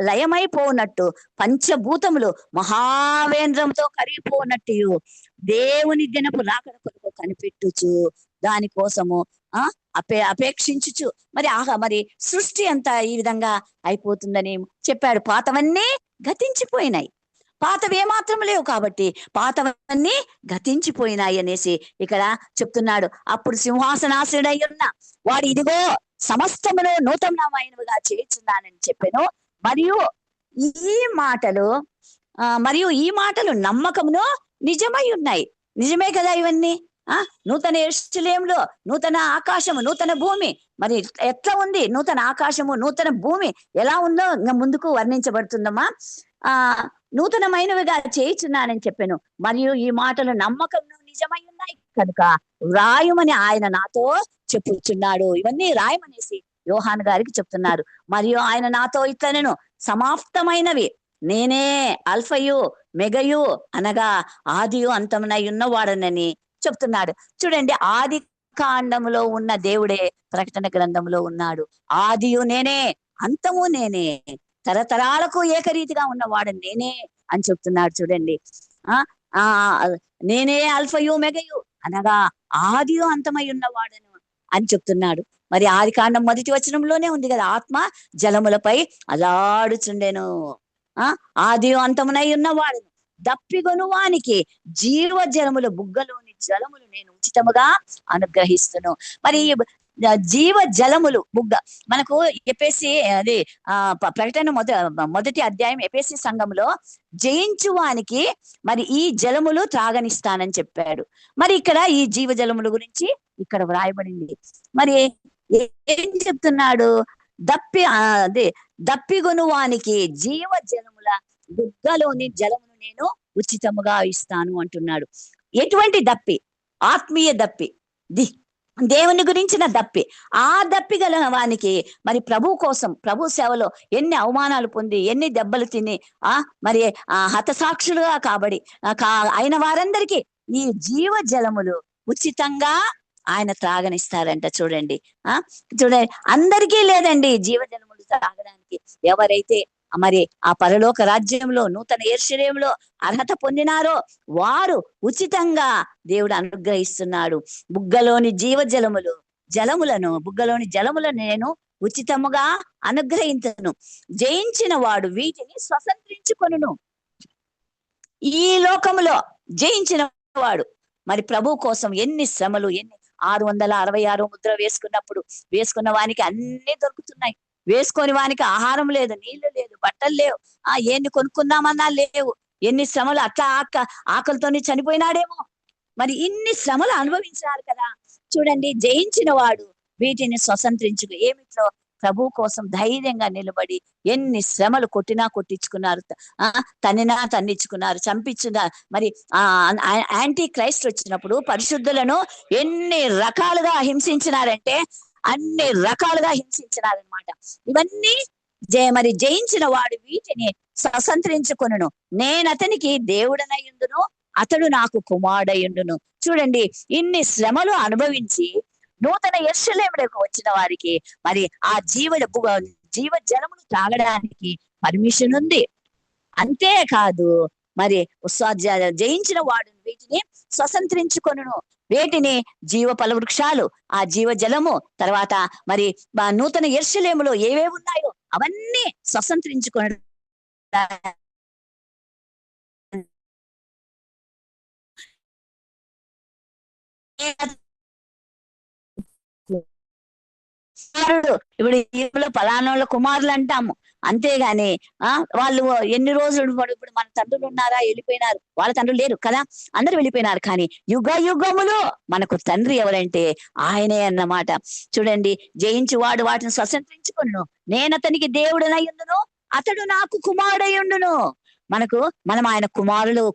లయమైపోనట్టు పంచభూతములు మహావేంద్రంతో కరిగిపోనట్టు దేవుని దినపు రాకడ కొరకు కనిపెట్టుచు దానికోసము అపేక్షించుచు మరి సృష్టి అంతా ఈ విధంగా అయిపోతుందని చెప్పాడు. పాతవన్నీ గతించిపోయినాయి. పాతవి ఏమాత్రం లేవు. కాబట్టి పాతవన్నీ గతించిపోయినాయి అనేసి ఇక్కడ చెప్తున్నాడు. అప్పుడు సింహాసనాసీనుడై ఉన్న వాడు ఇదిగో సమస్తమును నూతనమైనవిగా చేయుచున్నానని చెప్పాను. మరియు ఈ మాటలు నమ్మకమును నిజమై ఉన్నాయి. నిజమే కదా ఇవన్నీ. నూతన యెరూషలేములో నూతన ఆకాశము, నూతన భూమి. మరి ఎట్లా ఉంది నూతన ఆకాశము, నూతన భూమి ఎలా ఉందో ముందుకు వర్ణించబడుతుందమ్మా. నూతనమైనవిగా చేయుచున్నానని చెప్పాను. మరియు ఈ మాటలు నమ్మకమును నిజమై ఉన్నాయి కనుక వ్రాయుమని ఆయన నాతో చెప్పుచున్నాడు. ఇవన్నీ రాయమనేసి యోహాను గారికి చెప్తున్నారు. మరియు ఆయన నాతో ఇట్లనెను, సమాప్తమైనవి నేనే అల్ఫయు మెగయు అనగా ఆదియు అంతమునై ఉన్నవాడనని చెప్తున్నాడు. చూడండి, ఆది కాండములో ఉన్న దేవుడే ప్రకటన గ్రంథంలో ఉన్నాడు. ఆదియు నేనే, అంతము నేనే, తరతరాలకు ఏకరీతిగా ఉన్నవాడు నేనే అని చెప్తున్నాడు. చూడండి, నేనే అల్ఫయు మెగయు అనగా ఆదియు అంతమై ఉన్నవాడను అని చెప్తున్నాడు. మరి ఆది కాండం 1వ వచనంలోనే ఉంది కదా, ఆత్మ జలములపై అలాడుచుండెను. ఆదియు అంతమునై ఉన్నవాడు దప్పిగొనువానికి జీవ జలముల బుగ్గలోని జలములు నేను ఉచితముగా అనుగ్రహిస్తును. మరి జీవ జలములు బుగ్గ మనకు ఎఫెసీ ప్రకటన మొదటి అధ్యాయం ఎఫెసీ సంఘంలో జయించువానికి మరి ఈ జలములు త్రాగనిస్తానని చెప్పాడు. మరి ఇక్కడ ఈ జీవ జలముల గురించి ఇక్కడ వ్రాయబడింది. మరి ఏం చెప్తున్నాడు? దప్పిగొనువానికి జీవ జలముల బుగ్గలోని జలమును నేను ఉచితముగా ఇస్తాను అంటున్నాడు. ఎటువంటి దప్పి? ఆత్మీయ దప్పి, దేవుని గురించిన దప్పి. ఆ దప్పి గల వానికి మరి ప్రభు కోసం, ప్రభు సేవలో ఎన్ని అవమానాలు పొంది, ఎన్ని దెబ్బలు తిని మరి హతసాక్షులుగా కాబడి అయిన వారందరికీ ఈ జీవ జలములు ఉచితంగా ఆయన త్రాగనిస్తారంట. చూడండి, అందరికీ లేదండి జీవ జలములు త్రాగడానికి. ఎవరైతే మరి ఆ పరలోక రాజ్యంలో నూతన యెరూషలేములో అర్హత పొందినారో వారు ఉచితంగా దేవుడు అనుగ్రహిస్తున్నాడు. బుగ్గలోని జీవ బుగ్గలోని జలములను నేను ఉచితముగా అనుగ్రహించను. జయించిన వాడు వీటిని స్వతంత్రించుకొనును. ఈ లోకములో జయించిన వాడు మరి ప్రభు కోసం ఎన్ని శ్రమలు, 666 ముద్ర వేసుకున్న వానికి అన్ని దొరుకుతున్నాయి. వేసుకొని వానికి ఆహారం లేదు, నీళ్లు లేదు, బట్టలు లేవు, ఎన్ని కొనుక్కుందామన్నా లేవు, ఎన్ని శ్రమలు అట్లా ఆకలితోని చనిపోయినాడేమో. మరి ఇన్ని శ్రమలు అనుభవించినారు కదా. చూడండి, జయించిన వాడు వీటిని స్వతంత్రించుకు ఏమిట్లో ప్రభు కోసం ధైర్యంగా నిలబడి ఎన్ని శ్రమలు కొట్టించుకున్నారు, తన్నించుకున్నారు, చంపించున్నారు. మరి యాంటీ క్రైస్ట్ వచ్చినప్పుడు పరిశుద్ధులను ఎన్ని రకాలుగా హింసించినారంటే అన్ని రకాలుగా హింసించినారనమాట. ఇవన్నీ మరి జయించిన వాడు వీటిని స్వతంత్రించుకొనును, నేనతనికి దేవుడనయుండును, అతడు నాకు కుమారుడయుండును. చూడండి, ఇన్ని శ్రమలు అనుభవించి నూతన యెరూషలేముకు వచ్చిన వారికి మరి ఆ జీవ జలమును తాగడానికి పర్మిషన్ ఉంది. అంతేకాదు, మరి జయించిన వాడు వీటిని స్వతంత్రించుకొనును, వేటిని జీవ ఫల వృక్షాలు, ఆ జీవ జలము, తర్వాత మరి నూతన యెరూషలేములో ఏవేవి ఉన్నాయో అవన్నీ స్వతంత్రించుకొను. ఇప్పుడు ఈలో ఫలానోళ్ళ కుమారులు అంటాము, అంతేగాని వాళ్ళు ఎన్ని రోజులు ఇప్పుడు మన తండ్రులు ఉన్నారా, వెళ్ళిపోయినారు, వాళ్ళ తండ్రులు లేరు కదా, అందరూ వెళ్ళిపోయినారు. కానీ యుగ యుగములో మనకు తండ్రి ఎవరంటే ఆయనే అన్నమాట. చూడండి, జయించు వాడు వాటిని స్వతంత్రించుకొనును, నేనతనికి దేవుడనయుండును, అతడు నాకు కుమారుడయుండును. మనం ఆయన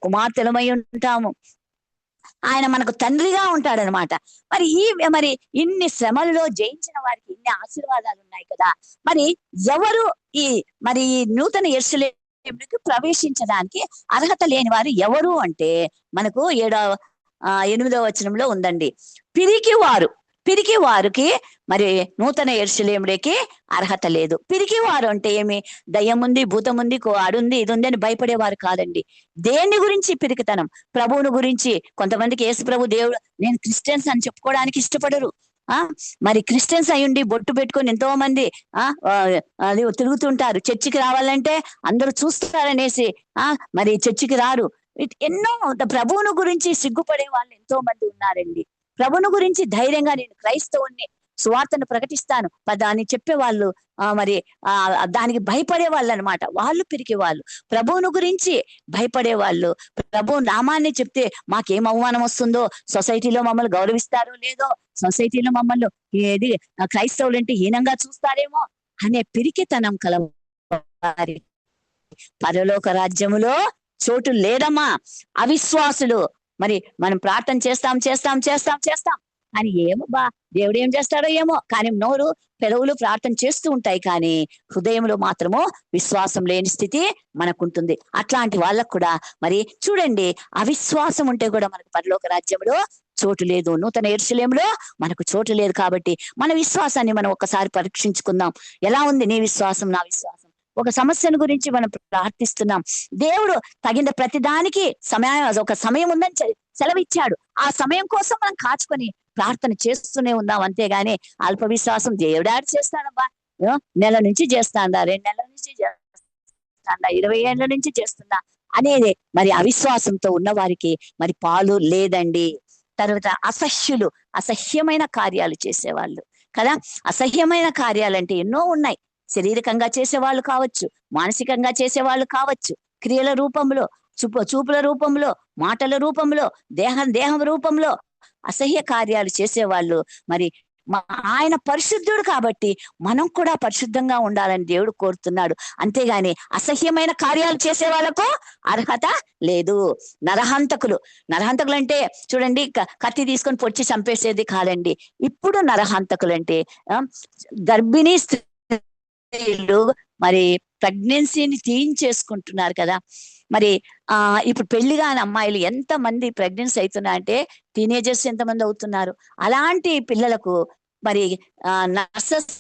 కుమార్తెలమై ఉంటాము, ఆయన మనకు తండ్రిగా ఉంటాడనమాట. మరి ఇన్ని శ్రమలలో జయించిన వారికి ఇన్ని ఆశీర్వాదాలు ఉన్నాయి కదా. మరి ఎవరు మరి నూతన యెరూషలేముకి ప్రవేశించడానికి అర్హత లేని వారు ఎవరు అంటే మనకు 8వ వచనంలో ఉందండి. పిరికి వారికి మరి నూతన యెరూషలేముకి అర్హత లేదు. పిరికి వారు అంటే ఏమి? దయ్యముంది, భూతముంది, అడుంది, ఇది ఉంది అని భయపడేవారు కాదండి. దేని గురించి పిరికితనం? ప్రభువును గురించి. కొంతమందికి యేసు ప్రభు దేవుడు, నేను క్రిస్టియన్స్ అని చెప్పుకోవడానికి ఇష్టపడరు. మరి క్రిస్టియన్స్ అయ్యుండి బొట్టు పెట్టుకొని ఎంతో మంది అది తిరుగుతుంటారు. చర్చికి రావాలంటే అందరూ చూస్తారనేసి మరి చర్చికి రారు. ఎన్నో ప్రభువును గురించి సిగ్గుపడే వాళ్ళు ఎంతో మంది ఉన్నారండి. ప్రభువును గురించి ధైర్యంగా నేను క్రైస్తవుని, సువార్తను ప్రకటిస్తాను దాన్ని చెప్పేవాళ్ళు మరి దానికి భయపడే వాళ్ళు అనమాట. వాళ్ళు పిరికి వాళ్ళు. ప్రభువును గురించి భయపడే వాళ్ళు. ప్రభు నామాన్ని చెప్తే మాకేం అవమానం వస్తుందో, సొసైటీలో మమ్మల్ని గౌరవిస్తారో లేదో, సొసైటీలో మమ్మల్ని ఏది క్రైస్తవులంటే హీనంగా చూస్తారేమో అనే పిరికితనం కలవారి పరలోక రాజ్యములో చోటు లేదమ్మా. అవిశ్వాసులు మరి మనం ప్రార్థన చేస్తాం అని ఏమో దేవుడు ఏం చేస్తాడో ఏమో, కానీ నోరు పెదవులు ప్రార్థన చేస్తూ ఉంటాయి, కానీ హృదయంలో మాత్రము విశ్వాసం లేని స్థితి మనకుంటుంది. అట్లాంటి వాళ్ళకు కూడా మరి చూడండి, అవిశ్వాసం ఉంటే కూడా మనకు పరలోక రాజ్యంలో చోటు లేదు, నూతన యెరూషలేములో మనకు చోటు లేదు. కాబట్టి మన విశ్వాసాన్ని మనం ఒకసారి పరీక్షించుకుందాం. ఎలా ఉంది నీ విశ్వాసం, నా విశ్వాసం? ఒక సమస్యను గురించి మనం ప్రార్థిస్తున్నాం, దేవుడు తగిన ప్రతిదానికి ఒక సమయం ఉందని సెలవిచ్చాడు. ఆ సమయం కోసం మనం కాచుకొని ప్రార్థన చేస్తూనే ఉందాం. అంతేగాని అల్ప విశ్వాసం దేవుడు యాడ్ చేస్తాడబ్బా, నెల నుంచి చేస్తాడా, 2 నెలల నుంచి చేస్తాడా, 20 ఏళ్ల నుంచి చేస్తున్నా అనేది మరి అవిశ్వాసంతో ఉన్న వారికి మరి పాలు లేదండి. తర్వాత అసహ్యమైన కార్యాలు చేసేవాళ్ళు కదా. అసహ్యమైన కార్యాలంటే ఎన్నో ఉన్నాయి. శారీరకంగా చేసేవాళ్ళు కావచ్చు, మానసికంగా చేసేవాళ్ళు కావచ్చు, క్రియల రూపంలో, చూపుల రూపంలో, మాటల రూపంలో, దేహం రూపంలో అసహ్య కార్యాలు చేసేవాళ్ళు. మరి ఆయన పరిశుద్ధుడు కాబట్టి మనం కూడా పరిశుద్ధంగా ఉండాలని దేవుడు కోరుతున్నాడు. అంతేగాని అసహ్యమైన కార్యాలు చేసే వాళ్ళకు అర్హత లేదు. నరహంతకులు అంటే చూడండి, కత్తి తీసుకొని పొడిచి చంపేసేది కాదండి. ఇప్పుడు నరహంతకులు అంటే గర్భిణీ స్త్రీలు మరి ప్రెగ్నెన్సీని తీయించేసుకుంటున్నారు కదా. మరి ఇప్పుడు పెళ్లి కాని అమ్మాయిలు ఎంత మంది ప్రెగ్నెన్సీ అవుతున్నా అంటే టీనేజర్స్ ఎంతమంది అవుతున్నారు. అలాంటి పిల్లలకు మరి నర్సెస్,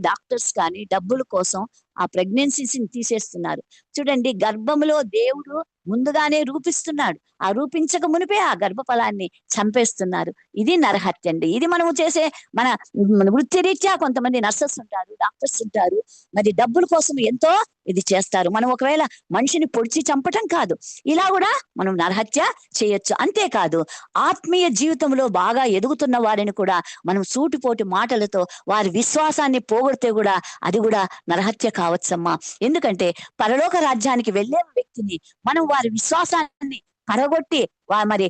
డాక్టర్స్ కానీ డబ్బుల కోసం ఆ ప్రెగ్నెన్సీని తీసేస్తున్నారు. చూడండి, గర్భంలో దేవుడు ముందుగానే రూపిస్తున్నాడు, ఆ రూపించక మునిపే ఆ గర్భఫలాన్ని చంపేస్తున్నారు. ఇది నరహత్య అండి. ఇది మనము చేసే మన వృత్తిరీత్యా కొంతమంది నర్సెస్ ఉంటారు, డాక్టర్స్ ఉంటారు, మరి డబ్బుల కోసం ఎంతో ఇది చేస్తారు. మనం ఒకవేళ మనిషిని పొడిచి చంపటం కాదు, ఇలా కూడా మనం నరహత్య చేయొచ్చు. అంతేకాదు ఆత్మీయ జీవితంలో బాగా ఎదుగుతున్న వారిని కూడా మనం సూటిపోటి మాటలతో వారి విశ్వాసాన్ని పోగొడితే కూడా అది కూడా నరహత్య కావచ్చమ్మా. ఎందుకంటే పరలోక రాజ్యానికి వెళ్ళే వ్యక్తిని మనం వారి విశ్వాసాన్ని పడగొట్టి మరి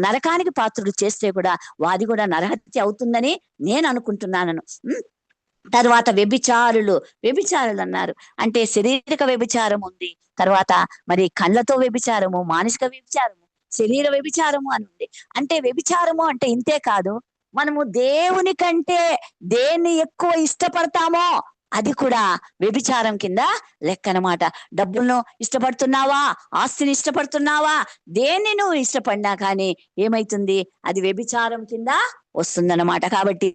నరకానికి పాత్రులు చేస్తే కూడా వాది కూడా నరహత్య అవుతుందని నేను అనుకుంటున్నాను. తర్వాత వ్యభిచారులు అన్నారు. అంటే శారీరక వ్యభిచారం ఉంది, తర్వాత మరి కళ్ళతో వ్యభిచారము, మానసిక వ్యభిచారము, శరీర వ్యభిచారము అని ఉంది. అంటే వ్యభిచారము అంటే ఇంతే కాదు, మనము దేవుని కంటే దేన్ని ఎక్కువ ఇష్టపడతామో అది కూడా వ్యభిచారం కింద లెక్క అన్నమాట. డబ్బులను ఇష్టపడుతున్నావా, ఆస్తిని ఇష్టపడుతున్నావా, దేన్ని నువ్వు ఇష్టపడినా కానీ ఏమైతుంది, అది వ్యభిచారం కింద వస్తుందన్నమాట. కాబట్టి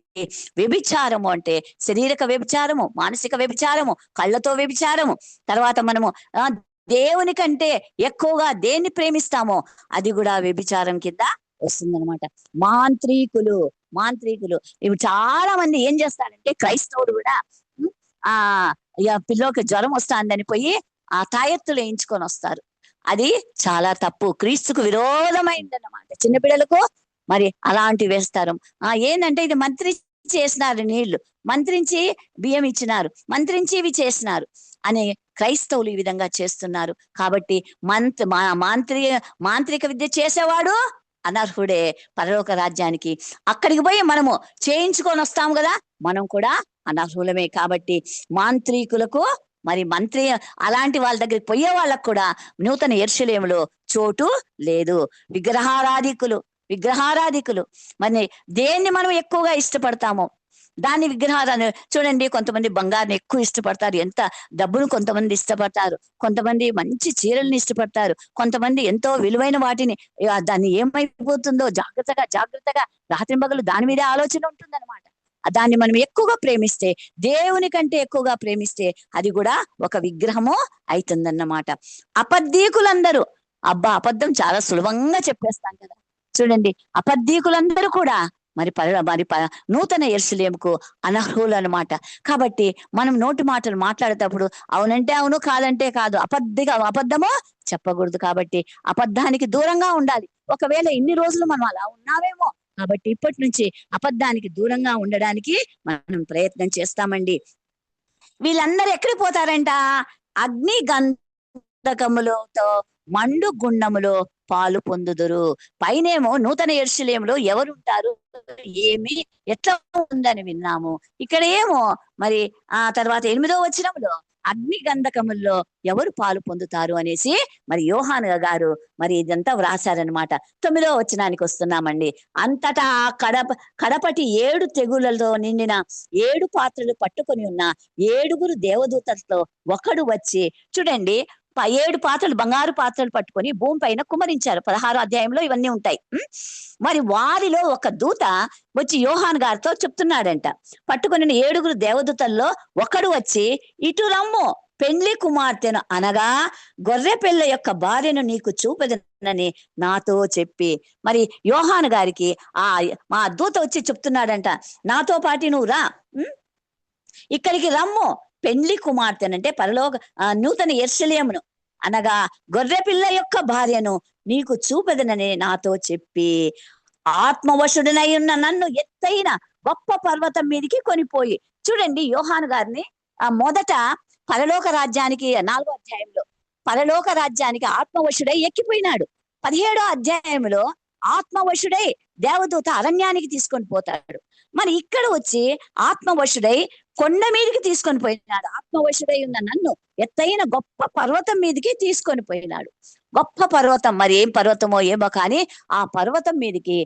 వ్యభిచారము అంటే శారీరక వ్యభిచారము, మానసిక వ్యభిచారము, కళ్ళతో వ్యభిచారము, తర్వాత మనము దేవుని కంటే ఎక్కువగా దేన్ని ప్రేమిస్తామో అది కూడా వ్యభిచారం కింద వస్తుందన్నమాట. మాంత్రికులు ఇప్పుడు చాలా మంది ఏం చేస్తారంటే, క్రైస్తవుడు కూడా పిల్లోకి జ్వరం వస్తుందని పోయి ఆ తాయెత్తులు వేయించుకొని వస్తారు. అది చాలా తప్పు, క్రీస్తుకు విరోధమైందన్నమాట. చిన్నపిల్లలకు మరి అలాంటివి వేస్తారు. ఏంటంటే ఇది మంత్రించి వేసినారు, నీళ్లు మంత్రించి బియ్యం ఇచ్చినారు, మంత్రించి ఇవి చేసినారు అని క్రైస్తవులు ఈ విధంగా చేస్తున్నారు. కాబట్టి మాంత్రిక విద్య చేసేవాడు అనర్హుడే పరలోక రాజ్యానికి. అక్కడికి పోయి మనము చేయించుకొని వస్తాం కదా, మనం కూడా అనర్హులమే. కాబట్టి మాంత్రికులకు మరి అలాంటి వాళ్ళ దగ్గరికి పోయే వాళ్ళకు కూడా నూతన యెరూషలేములో చోటు లేదు. విగ్రహారాధికులు మరి దేన్ని మనం ఎక్కువగా ఇష్టపడతామో దాన్ని విగ్రహారాధన. చూడండి, కొంతమంది బంగారుని ఎక్కువ ఇష్టపడతారు, ఎంత డబ్బును కొంతమంది ఇష్టపడతారు, కొంతమంది మంచి చీరల్ని ఇష్టపడతారు, కొంతమంది ఎంతో విలువైన వాటిని, దాన్ని ఏమైపోతుందో జాగ్రత్తగా రాత్రింబగలు దాని మీదే ఆలోచన ఉంటుందన్నమాట. దాన్ని మనం ఎక్కువగా ప్రేమిస్తే, దేవుని కంటే ఎక్కువగా ప్రేమిస్తే అది కూడా ఒక విగ్రహము అవుతుందన్నమాట. అబద్ధీకులందరూ, అబద్ధం చాలా సులభంగా చెప్పేస్తాం కదా. చూడండి, అబద్ధీకులందరూ కూడా మరి నూతన యెరూషలేముకు అనర్హులు అన్నమాట. కాబట్టి మనం నోటి మాటలు మాట్లాడేటప్పుడు అవునంటే అవును, కాదంటే కాదు, అబద్ధము చెప్పకూడదు. కాబట్టి అబద్ధానికి దూరంగా ఉండాలి. ఒకవేళ ఇన్ని రోజులు మనం అలా ఉన్నావేమో, కాబట్టి ఇప్పటి నుంచి అబద్ధానికి దూరంగా ఉండడానికి మనం ప్రయత్నం చేస్తామండి. వీళ్ళందరూ ఎక్కడికి పోతారంట, అగ్ని గంధకములతో మండు గుండములో పాలు పొందుదురు. పైనేమో నూతన యెరూషలేములో ఎవరుంటారు, ఏమి ఎట్లా ఉందని విన్నాము. ఇక్కడ ఏమో మరి తర్వాత 8వ వచనంలో అగ్ని గంధకముల్లో ఎవరు పాలు పొందుతారు అనేసి మరి యోహాను గారు మరి ఇదంతా వ్రాసారనమాట. 9వ వచనానికి వస్తున్నామండి. అంతటా కడపటి 7 తెగులతో నిండిన 7 పాత్రలు పట్టుకొని ఉన్న 7 దేవదూతలతో ఒకడు వచ్చి, చూడండి 7 పాత్రలు, బంగారు పాత్రలు పట్టుకొని భూమి పైన కుమరించారు. 16వ అధ్యాయంలో ఇవన్నీ ఉంటాయి. మరి వారిలో ఒక దూత వచ్చి యోహాను గారితో చెప్తున్నాడంట, పట్టుకుని 7 దేవదూతల్లో ఒకడు వచ్చి, ఇటు రమ్ము, పెండ్లి కుమార్తెను అనగా గొర్రె పిల్ల యొక్క భార్యను నీకు చూపెదనని నాతో చెప్పి, మరి యోహాను గారికి మా దూత వచ్చి చెప్తున్నాడంట, నాతో పాటి నువ్వు రా, ఇక్కడికి రమ్ము, పెండ్లి కుమార్తెనంటే పరలోక నూతన యెరూషలేమును అనగా గొర్రె పిల్ల యొక్క భార్యను నీకు చూపెదనని నాతో చెప్పి, ఆత్మవశుడనై ఉన్న నన్ను ఎత్తైన గొప్ప పర్వతం మీదకి కొనిపోయి. చూడండి, యోహాను గారిని మొదట పరలోక రాజ్యానికి 4వ అధ్యాయంలో పరలోక రాజ్యానికి ఆత్మవశుడై ఎక్కిపోయినాడు. 17వ అధ్యాయంలో ఆత్మవశుడై దేవదూత అరణ్యానికి తీసుకొని పోతాడు. మరి ఇక్కడ వచ్చి ఆత్మవశుడై కొండ మీదకి తీసుకొని పోయినాడు. ఆత్మవశుడై ఉన్న నన్ను ఎత్తైన గొప్ప పర్వతం మీదకి తీసుకొని పోయినాడు. గొప్ప పర్వతం, మరి ఏం పర్వతమో ఏమో కానీ ఆ పర్వతం మీదకి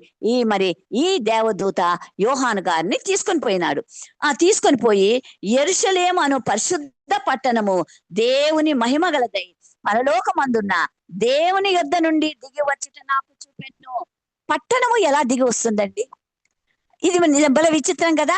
ఈ దేవదూత యోహాను గారిని తీసుకొని పోయినాడు. తీసుకొని పోయి యెరూషలేము అను పరిశుద్ధ పట్టణము దేవుని మహిమ గలదై పరలోకమందున్న దేవుని యొద్ద నుండి దిగి వచ్చుట నాకు చూపెట్ను. పట్టణము ఎలా దిగి వస్తుందండి? ఇది బల విచిత్రం కదా.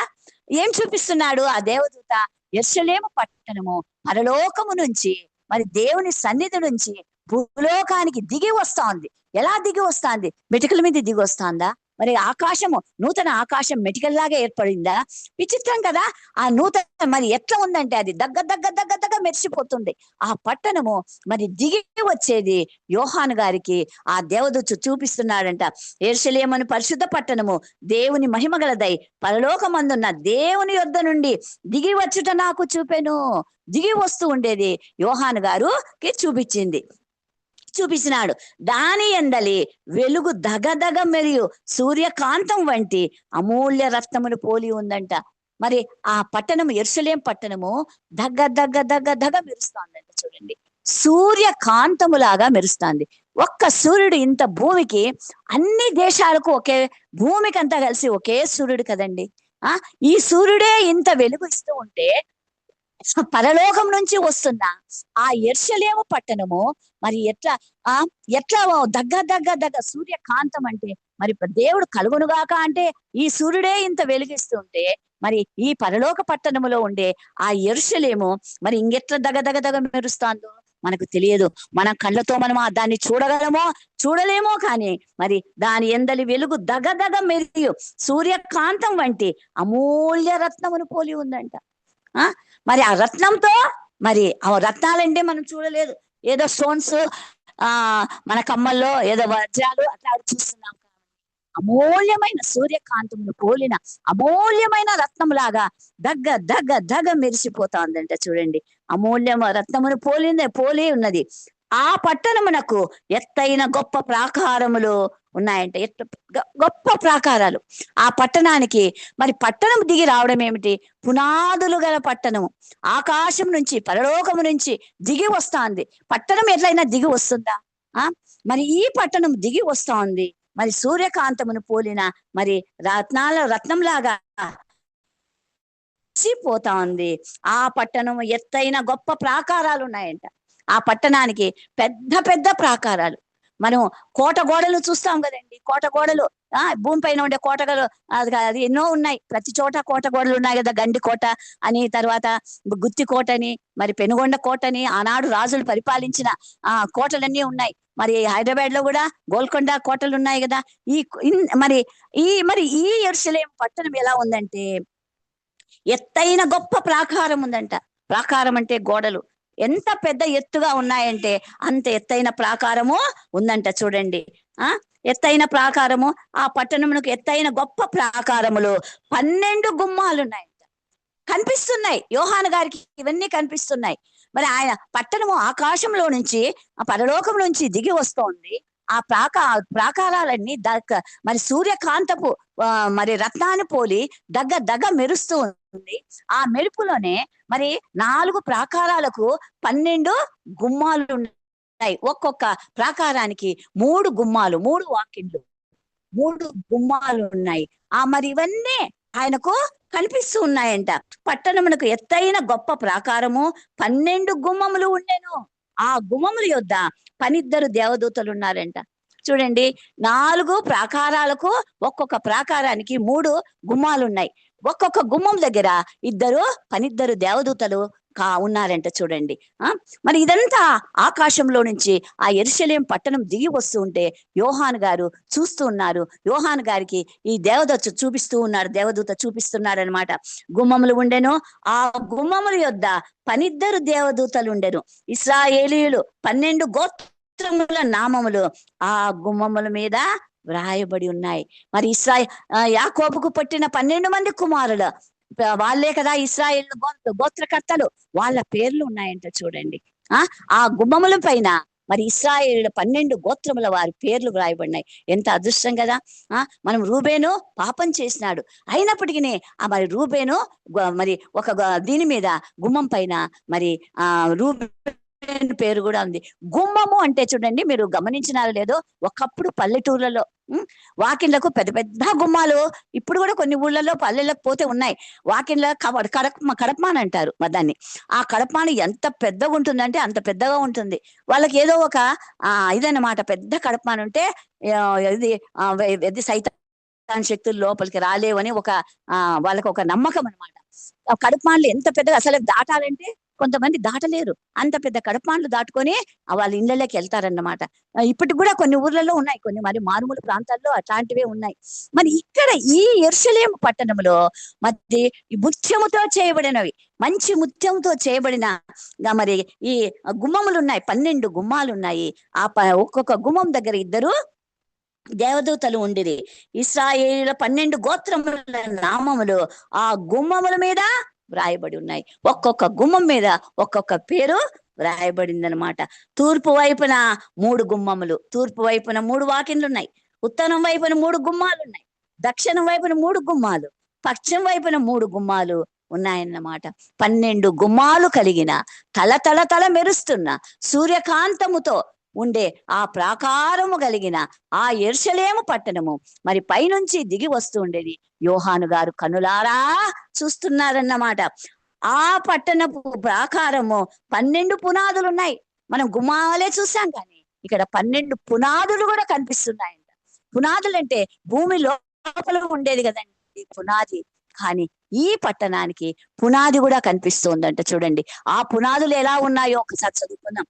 ఏం చూపిస్తున్నాడు ఆ దేవదూత? యెరూషలేము పట్టణము పరలోకము నుంచి, మరి దేవుని సన్నిధి నుంచి భూలోకానికి దిగి వస్తా ఉంది. ఎలా దిగి వస్తాంది? మెటుకల మీద దిగి వస్తాందా? మరి ఆకాశము, నూతన ఆకాశం మెటికల్లాగా ఏర్పడిందా? విచిత్రం కదా. ఆ నూతన మరి ఎట్లా ఉందంటే అది దగ్గ దగ్గ దగ్గ దగ్గ మెరిసిపోతుంది. ఆ పట్టణము మరి దిగి వచ్చేది యోహాను గారికి ఆ దేవదూత చూపిస్తున్నాడంట. యెరూషలేము పరిశుద్ధ పట్టణము దేవుని మహిమగలదై పరలోకమందున్న దేవుని యొద్ద నుండి దిగి వచ్చుట నాకు చూపెను. దిగి వస్తూ ఉండేది యోహాను గారుకి చూపించినాడు. దాని ఎందలి వెలుగు దగదగ మరియు సూర్యకాంతం వంటి అమూల్య రత్నమును పోలి ఉందంట. మరి ఆ పట్టణము, యెరూషలేం పట్టణము దగ్గ దగ్గ దగ్గ దగ్గ మెరుస్తోందంట. చూడండి, సూర్యకాంతములాగా మెరుస్తుంది. ఒక్క సూర్యుడు ఇంత భూమికి, అన్ని దేశాలకు ఒకే, భూమికి అంతా కలిసి ఒకే సూర్యుడు కదండి. ఈ సూర్యుడే ఇంత వెలుగు ఇస్తూ ఉంటే పరలోకం నుంచి వస్తున్న ఆ యెరూషలేము పట్టణము మరి ఎట్లా దగ్గ దగ్గ దగ్గ సూర్యకాంతం అంటే మరి దేవుడు కలుగునుగాక అంటే ఈ సూర్యుడే ఇంత వెలిగిస్తుంటే మరి ఈ పరలోక పట్టణములో ఉండే ఆ యెరూషలేము మరి ఇంకెట్లా దగ్గ దగ్గ దగ్గ మెరుస్తాందో మనకు తెలియదు. మన కళ్ళతో మనం దాన్ని చూడగలమో చూడలేమో, కానీ మరి దాని ఎందలి వెలుగు దగ దగ మెరియు సూర్యకాంతం వంటి అమూల్య రత్నమును పోలి ఉందంట. మరి ఆ రత్నంతో, మరి ఆ రత్నాలంటే మనం చూడలేదు, ఏదో స్టోన్స్ మన కమ్మల్లో ఏదో వజ్రాలు అట్లా చూస్తున్నాం. అమూల్యమైన సూర్యకాంతమును పోలిన అమూల్యమైన రత్నములాగా దగ్గ దగ్గ దగ్గ మెరిసిపోతా ఉందంట. చూడండి, అమూల్యమ రత్నమును పోలి ఉన్నది. ఆ పట్టణమునకు ఎత్తైన గొప్ప ప్రాకారములు ఉన్నాయంట. గొప్ప ప్రాకారాలు ఆ పట్టణానికి. మరి పట్టణం దిగి రావడం ఏమిటి? పునాదులు గల పట్టణము, ఆకాశం నుంచి, పరలోకము నుంచి దిగి వస్తాంది. పట్టణం ఎట్లయినా దిగి వస్తుందా? మరి ఈ పట్టణం దిగి వస్తా ఉంది. మరి సూర్యకాంతమును పోలిన మరి రత్నంలాగా పోతా ఉంది. ఆ పట్టణము ఎత్తైన గొప్ప ప్రాకారాలు ఉన్నాయంట. ఆ పట్టణానికి పెద్ద పెద్ద ప్రాకారాలు. మనం కోట గోడలు చూస్తాం కదండి, కోట గోడలు, భూమి పైన ఉండే కోటగలు అది ఎన్నో ఉన్నాయి. ప్రతి చోట కోట గోడలు ఉన్నాయి కదా. గండి కోట అని, తర్వాత గుత్తి కోటని, మరి పెనుగొండ కోటని, ఆనాడు రాజులు పరిపాలించిన కోటలన్నీ ఉన్నాయి. మరి హైదరాబాద్ లో కూడా గోల్కొండ కోటలు ఉన్నాయి కదా. మరి ఈ యెరూషలేం పట్టణం ఎలా ఉందంటే ఎత్తైన గొప్ప ప్రాకారం ఉందంట. ప్రాకారం అంటే గోడలు ఎంత పెద్ద ఎత్తుగా ఉన్నాయంటే అంత ఎత్తైన ప్రాకారము ఉందంట. చూడండి, ఎత్తైన ప్రాకారము. ఆ పట్టణమునకు ఎత్తైన గొప్ప ప్రాకారములు 12 గుమ్మాలు ఉన్నాయంట. కనిపిస్తున్నాయి యోహాను గారికి, ఇవన్నీ కనిపిస్తున్నాయి. మరి ఆయన పట్టణము ఆకాశంలో నుంచి, ఆ పరలోకం నుంచి దిగి వస్తోంది. ఆ ప్రాకారాలన్నీ మరి సూర్యకాంతపు మరి రత్నాన్ని పోలి దగ్గ దగ్గ మెరుస్తూ ఉంది. ఆ మెరుపులోనే మరి 4 ప్రాకారాలకు 12 గుమ్మాలు ఉన్నాయి. ఒక్కొక్క ప్రాకారానికి 3 గుమ్మాలు, 3 వాకిన్లు, 3 గుమ్మాలు ఉన్నాయి. మరి ఇవన్నీ ఆయనకు కనిపిస్తూ ఉన్నాయంట. పట్టణమునకు ఎత్తైన గొప్ప ప్రాకారము 12 గుమ్మములు ఉండెను. ఆ గుమ్మముల యొద్ద 12 దేవదూతలు ఉన్నారంట. చూడండి, 4 ప్రాకారాలకు, ఒక్కొక్క ప్రాకారానికి 3 గుమ్మాలు ఉన్నాయి. ఒక్కొక్క గుమ్మం దగ్గర 12 దేవదూతలు ఉన్నారంట. చూడండి, మరి ఇదంతా ఆకాశంలో నుంచి ఆ యెరూషలేం పట్టణం దిగి వస్తూ ఉంటే యోహాను గారు చూస్తూ ఉన్నారు. యోహాను గారికి ఈ దేవదూత చూపిస్తున్నాడు అనమాట. గుమ్మములు ఉండెను. ఆ గుమ్మముల యొద్ద 12 దేవదూతలు ఉండెను. ఇశ్రాయేలీయులు 12 గోత్రముల నామములు ఆ గుమ్మముల మీద వ్రాయబడి ఉన్నాయి. మరి యాకోబుకు పుట్టిన 12 మంది కుమారులు, వాళ్ళే కదా ఇశ్రాయేలు గోత్రకర్తలు, వాళ్ళ పేర్లు ఉన్నాయంట. చూడండి, ఆ గుమ్మముల పైన మరి ఇశ్రాయేలు 12 గోత్రముల వారి పేర్లు వ్రాయబడినాయి. ఎంత అదృష్టం కదా. మనం రూబేను పాపం చేసినాడు, అయినప్పటికీ మరి రూబేను మరి ఒక దీని మీద గుమ్మం పైన మరి రూబేను పేరు కూడా ఉంది. గుమ్మము అంటే చూడండి, మీరు గమనించినారో లేదో, ఒకప్పుడు పల్లెటూర్లలో వాకిన్లకు పెద్ద పెద్ద గుమ్మాలు, ఇప్పుడు కూడా కొన్ని ఊళ్ళలో పల్లెలకు పోతే ఉన్నాయి. వాకిన్ల కడపమాన అంటారు దాన్ని. ఆ కడపమాన ఎంత పెద్దగా ఉంటుందంటే అంత పెద్దగా ఉంటుంది. వాళ్ళకి ఏదో ఒక ఇదన్నమాట, పెద్ద కడపమాన ఉంటే ఇది సైతాన్ శక్తులు లోపలికి రాలేవని వాళ్ళకి ఒక నమ్మకం అనమాట. ఆ కడపమానలు ఎంత పెద్దగా, అసలు దాటాలంటే కొంతమంది దాటలేరు, అంత పెద్ద కడపాండ్లు దాటుకొని వాళ్ళ ఇళ్ళలోకి వెళ్తారన్నమాట. ఇప్పటికి కూడా కొన్ని ఊర్లలో ఉన్నాయి, కొన్ని మరి మారుమూల ప్రాంతాల్లో అట్లాంటివే ఉన్నాయి. మరి ఇక్కడ ఈ యెరూషలేము పట్టణంలో మరి ఈ ముత్యముతో చేయబడినవి, మంచి ముత్యంతో చేయబడిన మరి ఈ గుమ్మములు ఉన్నాయి, 12 గుమ్మాలు ఉన్నాయి. ఒక్కొక్క గుమ్మం దగ్గర ఇద్దరు దేవదూతలు ఉండిరి. ఇశ్రాయేలుల 12 గోత్రముల నామములు ఆ గుమ్మముల మీద వ్రాయబడి ఉన్నాయి. ఒక్కొక్క గుమ్మం మీద ఒక్కొక్క పేరు వ్రాయబడింది అనమాట. తూర్పు వైపున 3 గుమ్మములు, తూర్పు వైపున 3 వాకిన్లు ఉన్నాయి. ఉత్తరం వైపున 3 గుమ్మాలు ఉన్నాయి. దక్షిణం వైపున 3 గుమ్మాలు, పశ్చిమ వైపున 3 గుమ్మాలు ఉన్నాయన్నమాట. 12 గుమ్మాలు కలిగిన తల తల తల మెరుస్తున్న సూర్యకాంతముతో ఉండే ఆ ప్రాకారము కలిగిన ఆ యెరూషలేము పట్టణము మరి పైనుంచి దిగి వస్తూ ఉండేది. యోహాను గారు కనులారా చూస్తున్నారన్నమాట. ఆ పట్టణపు ప్రాకారము 12 పునాదులు ఉన్నాయి. మనం గుమ్మాలే చూసాం, కానీ ఇక్కడ 12 పునాదులు కూడా కనిపిస్తున్నాయంట. పునాదులు అంటే భూమి లోపల ఉండేది కదండి పునాది, కానీ ఈ పట్టణానికి పునాది కూడా కనిపిస్తోందంట. చూడండి ఆ పునాదులు ఎలా ఉన్నాయో ఒకసారి చదువుకుందాం.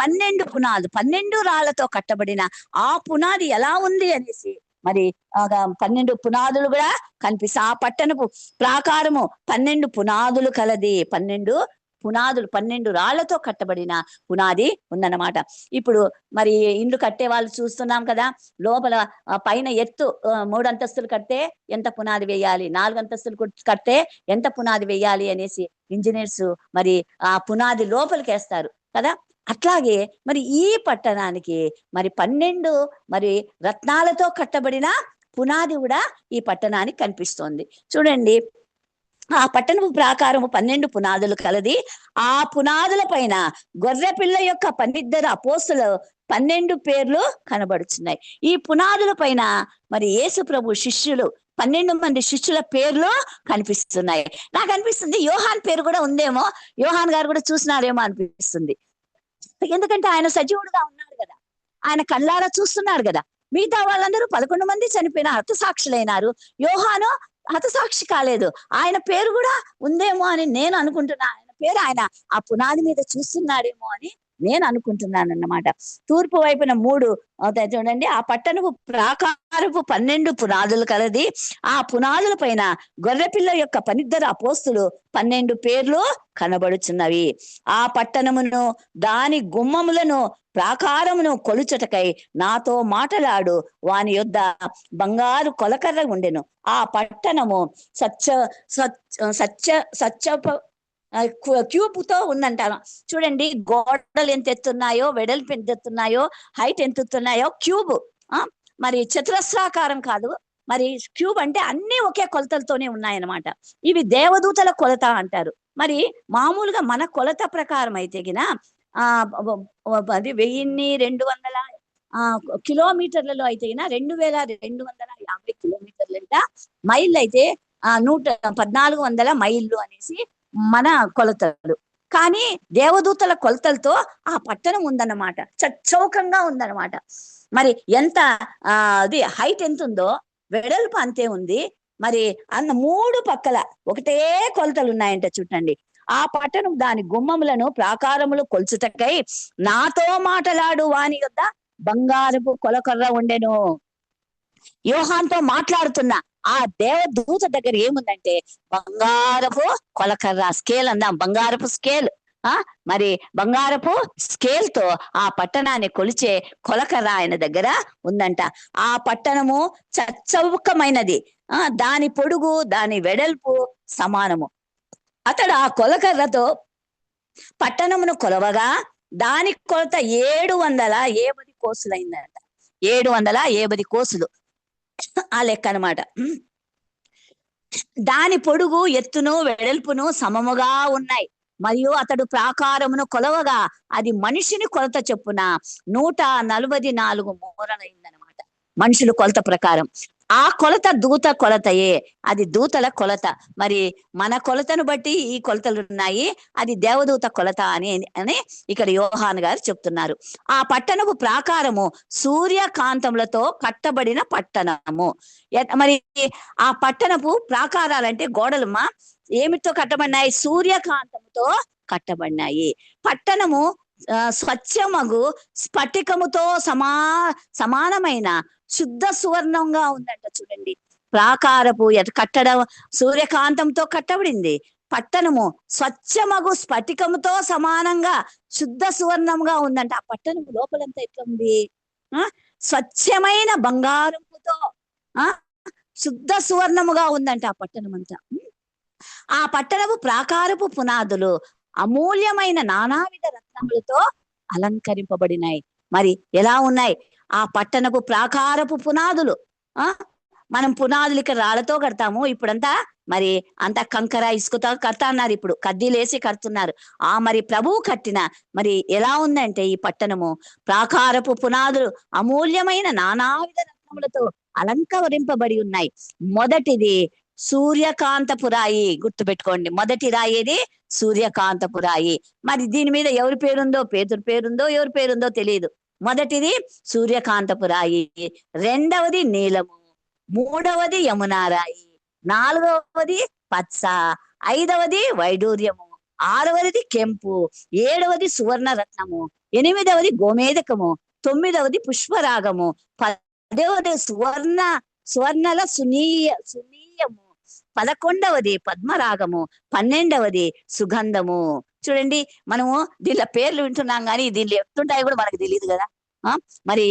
12 పునాదులు, 12 రాళ్లతో కట్టబడిన ఆ పునాది ఎలా ఉంది అనేసి మరి 12 పునాదులు కూడా కనిపిస్తాయి. ఆ పట్టణపు ప్రాకారము 12 పునాదులు కలది. 12 పునాదులు, 12 రాళ్లతో కట్టబడిన పునాది ఉందన్నమాట. ఇప్పుడు మరి ఇండ్లు కట్టే వాళ్ళు చూస్తున్నాం కదా, లోపల పైన ఎత్తు 3 అంతస్తులు కడితే ఎంత పునాది వేయాలి, 4 అంతస్తులు కడితే ఎంత పునాది వేయాలి అనేసి ఇంజనీర్స్ మరి ఆ పునాది లోపలికి వేస్తారు కదా. అట్లాగే మరి ఈ పట్టణానికి మరి 12 మరి రత్నాలతో కట్టబడిన పునాది కూడా ఈ పట్టణానికి కనిపిస్తోంది. చూడండి ఆ పట్టణపు ప్రాకారము 12 పునాదులు కలది. ఆ పునాదుల పైన గొర్రెపిల్ల యొక్క 12 అపోస్తులు 12 పేర్లు కనబడుచున్నాయి. ఈ పునాదుల పైన మరి యేసు ప్రభు శిష్యులు 12 మంది శిష్యుల పేర్లు కనిపిస్తున్నాయి. నాకు అనిపిస్తుంది యోహాన్ పేరు కూడా ఉందేమో, యోహాన్ గారు కూడా చూసినారేమో అనిపిస్తుంది. ఎందుకంటే ఆయన సజీవుడుగా ఉన్నాడు కదా, ఆయన కళ్ళారా చూస్తున్నాడు కదా. మిగతా వాళ్ళందరూ 11 మంది చనిపోయిన హతసాక్షులైనారు, యోహాను హతసాక్షి కాలేదు. ఆయన పేరు కూడా ఉందేమో అని నేను అనుకుంటున్నా. ఆయన పేరు ఆయన ఆ పునాది మీద చూస్తున్నాడేమో అని నేను అనుకుంటున్నాను అన్నమాట. తూర్పు వైపున 3 చూడండి, ఆ పట్టణపు ప్రాకారపు 12 పునాదులు కలది. ఆ పునాదుల పైన గొర్రెపిల్ల యొక్క 12 అపోస్తులు 12 పేర్లు కనబడుచున్నవి. ఆ పట్టణమును దాని గుమ్మములను ప్రాకారమును కొలుచుటకై నాతో మాటలాడు వాని యొద్ద బంగారు కొలకర్ర ఉండెను. ఆ పట్టణము సత్య క్యూబ్తో ఉందంటాను. చూడండి గోడలు ఎంత ఎత్తున్నాయో, వెడల్పు ఎంత ఎత్తున్నాయో, హైట్ ఎంత ఎత్తున్నాయో. క్యూబ్ మరి చతురస్రాకారం కాదు, మరి క్యూబ్ అంటే అన్ని ఒకే కొలతలతోనే ఉన్నాయన్నమాట. ఇవి దేవదూతల కొలత అంటారు. మరి మామూలుగా మన కొలత ప్రకారం అయితే గిన అది 1200 కిలోమీటర్లలో అయితే గిన 2250 కిలోమీటర్లంట. మైళ్ళు అయితే 1400 మైళ్ళు అనేసి మన కొలతలు. కానీ దేవదూతల కొలతలతో ఆ పట్టణం ఉందన్నమాట, చచ్చౌకంగా ఉందన్నమాట. మరి ఎంత అది హైట్ ఎంత ఉందో వెడల్పు అంతే ఉంది. మరి 3 పక్కల ఒకటే కొలతలు ఉన్నాయంట. చూడండి ఆ పట్టణం దాని గుమ్మములను ప్రాకారములు కొలుచుటకై నాతో మాటలాడు వాని యొద్ద బంగారపు కొలకర్ర ఉండెను. యోహాన్తో మాట్లాడుతున్న ఆ దేవదూత దగ్గర ఏముందంటే బంగారపు కొలకర్ర, స్కేల్ అందాం, బంగారపు స్కేల్. మరి బంగారపు స్కేల్ తో ఆ పట్టణాన్ని కొలిచే కొలకర్ర ఆయన దగ్గర ఉందంట. ఆ పట్టణము చచ్చౌకమైనది, దాని పొడుగు దాని వెడల్పు సమానము. అతడు ఆ కొలకర్రతో పట్టణమును కొలవగా దాని కొలత 750 కోసులైందంట. 750 కోసులు ఆ లెక్క అనమాట. దాని పొడుగు ఎత్తును వెడల్పును సమముగా ఉన్నాయి. మరియు అతడు ప్రాకారమును కొలవగా అది మనిషిని కొలత చొప్పున 144 మూరలైందనమాట. మనుషుల కొలత ప్రకారం. ఆ కొలత దూత కొలతయే, అది దూతల కొలత. మరి మన కొలతను బట్టి ఈ కొలతలు ఉన్నాయి, అది దేవదూత కొలత అని ఇక్కడ యోహాను గారు చెప్తున్నారు. ఆ పట్టణపు ప్రాకారము సూర్యకాంతములతో కట్టబడిన పట్టణము. మరి ఆ పట్టణపు ప్రాకారాలంటే గోడలమ్మా ఏమితో కట్టబడినాయి? సూర్యకాంతముతో కట్టబడినాయి. పట్టణము స్వచ్ఛమగు స్ఫటికముతో సమానమైన శుద్ధ సువర్ణంగా ఉందంట. చూడండి, ప్రాకారపు కట్టడం సూర్యకాంతంతో కట్టబడింది. పట్టణము స్వచ్ఛమగు స్ఫటికముతో సమానంగా శుద్ధ సువర్ణంగా ఉందంట. ఆ పట్టణము లోపలంతా ఎట్లా ఉంది? స్వచ్ఛమైన బంగారముతో శుద్ధ సువర్ణముగా ఉందంట ఆ పట్టణం అంతా. ఆ పట్టణము ప్రాకారపు పునాదులు అమూల్యమైన నానావిధ రత్నములతో అలంకరింపబడినాయి. మరి ఎలా ఉన్నాయి ఆ పట్టణపు ప్రాకారపు పునాదులు? మనం పునాదులు ఇక్కడ రాళ్లతో కడతాము, ఇప్పుడంతా మరి అంతా కంకర ఇసుకతో కడతా అన్నారు, ఇప్పుడు కడ్డీలేసి కడుతున్నారు. మరి ప్రభువు కట్టిన మరి ఎలా ఉందంటే ఈ పట్టణము ప్రాకారపు పునాదులు అమూల్యమైన నానావిధ రత్నములతో అలంకరింపబడి ఉన్నాయి. మొదటిది సూర్యకాంతపు రాయి, గుర్తుపెట్టుకోండి, మొదటి రాయి ఏది? సూర్యకాంతపు రాయి. మరి దీని మీద ఎవరి పేరుందో, పేతురు పేరుందో ఎవరి పేరుందో తెలియదు. మొదటిది సూర్యకాంతపు రాయి, రెండవది నీలము, మూడవది యమునా రాయి, నాలుగవది పచ్చ, ఐదవది వైడూర్యము, ఆరవది కెంపు, ఏడవది సువర్ణ రత్నము, ఎనిమిదవది గోమేదకము, తొమ్మిదవది పుష్పరాగము, పదవది సువర్ణల సునీయము, 11వది పద్మరాగము, 12వది సుగంధము. చూడండి, మనము దీనిలో పేర్లు వింటున్నాం కానీ దీనిలో ఎట్లుంటాయో కూడా మనకు తెలియదు కదా. మరి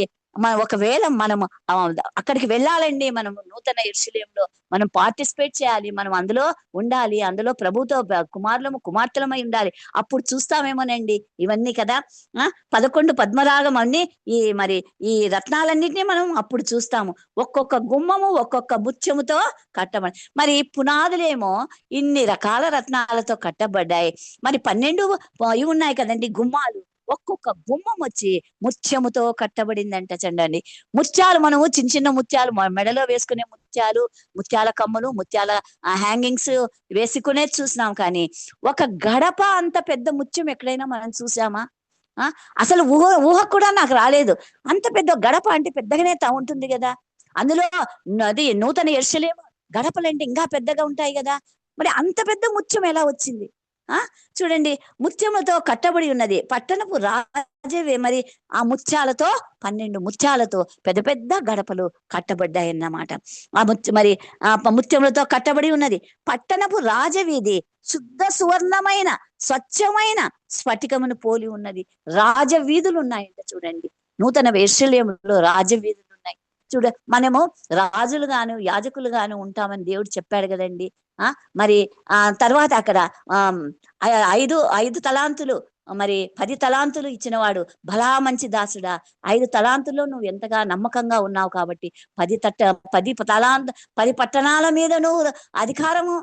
ఒకవేళ మనము అక్కడికి వెళ్ళాలండి, మనము నూతన యెరూషలేములో మనం పార్టిసిపేట్ చేయాలి, మనం అందులో ఉండాలి, అందులో ప్రభుతో కుమార్తెలమై ఉండాలి. అప్పుడు చూస్తామేమోనండి ఇవన్నీ కదా. 11 పద్మరాగం అన్ని ఈ రత్నాలన్నిటినీ మనం అప్పుడు చూస్తాము. ఒక్కొక్క గుమ్మము ఒక్కొక్క ముత్యముతో కట్టబడి, మరి పునాదులేమో ఇన్ని రకాల రత్నాలతో కట్టబడ్డాయి. మరి 12 ఇవి ఉన్నాయి కదండి గుమ్మాలు, ఒక్కొక్క గుమ్మం వచ్చి ముత్యముతో కట్టబడిందంట. చండండి, ముత్యాలు మనము చిన్న చిన్న ముత్యాలు మెడలో వేసుకునే ముత్యాలు, ముత్యాల కమ్ములు, ముత్యాల హ్యాంగింగ్స్ వేసుకునే చూసినాం, కానీ ఒక గడప అంత పెద్ద ముత్యం ఎక్కడైనా మనం చూసామా? అసలు ఊహ కూడా నాకు రాలేదు. అంత పెద్ద గడప అంటే పెద్దగానే ఉంటుంది కదా. అందులో అది నూతన యెరూషలేము గడపలంటే ఇంకా పెద్దగా ఉంటాయి కదా. మరి అంత పెద్ద ముత్యం ఎలా వచ్చింది? చూడండి, ముత్యములతో కట్టబడి ఉన్నది పట్టణపు రాజవే. మరి ఆ ముత్యాలతో 12 ముత్యాలతో పెద్ద పెద్ద గడపలు కట్టబడ్డాయి అన్నమాట. ముత్యములతో కట్టబడి ఉన్నది పట్టణపు రాజవీధి శుద్ధ సువర్ణమైన స్వచ్ఛమైన స్ఫటికమును పోలి ఉన్నది. రాజవీధులు ఉన్నాయంట. చూడండి, నూతన యెరూషలేములో రాజవీధులు ఉన్నాయి. మనము రాజులు గాను యాజకులు గాను ఉంటామని దేవుడు చెప్పాడు కదండి. మరి తర్వాత అక్కడ 5 తలాంతులు మరి 10 తలాంతులు ఇచ్చినవాడు భలా మంచి దాసుడా, 5 తలాంతుల్లో నువ్వు ఎంతగా నమ్మకంగా ఉన్నావు కాబట్టి 10 పట్టణాల మీద నువ్వు అధికారము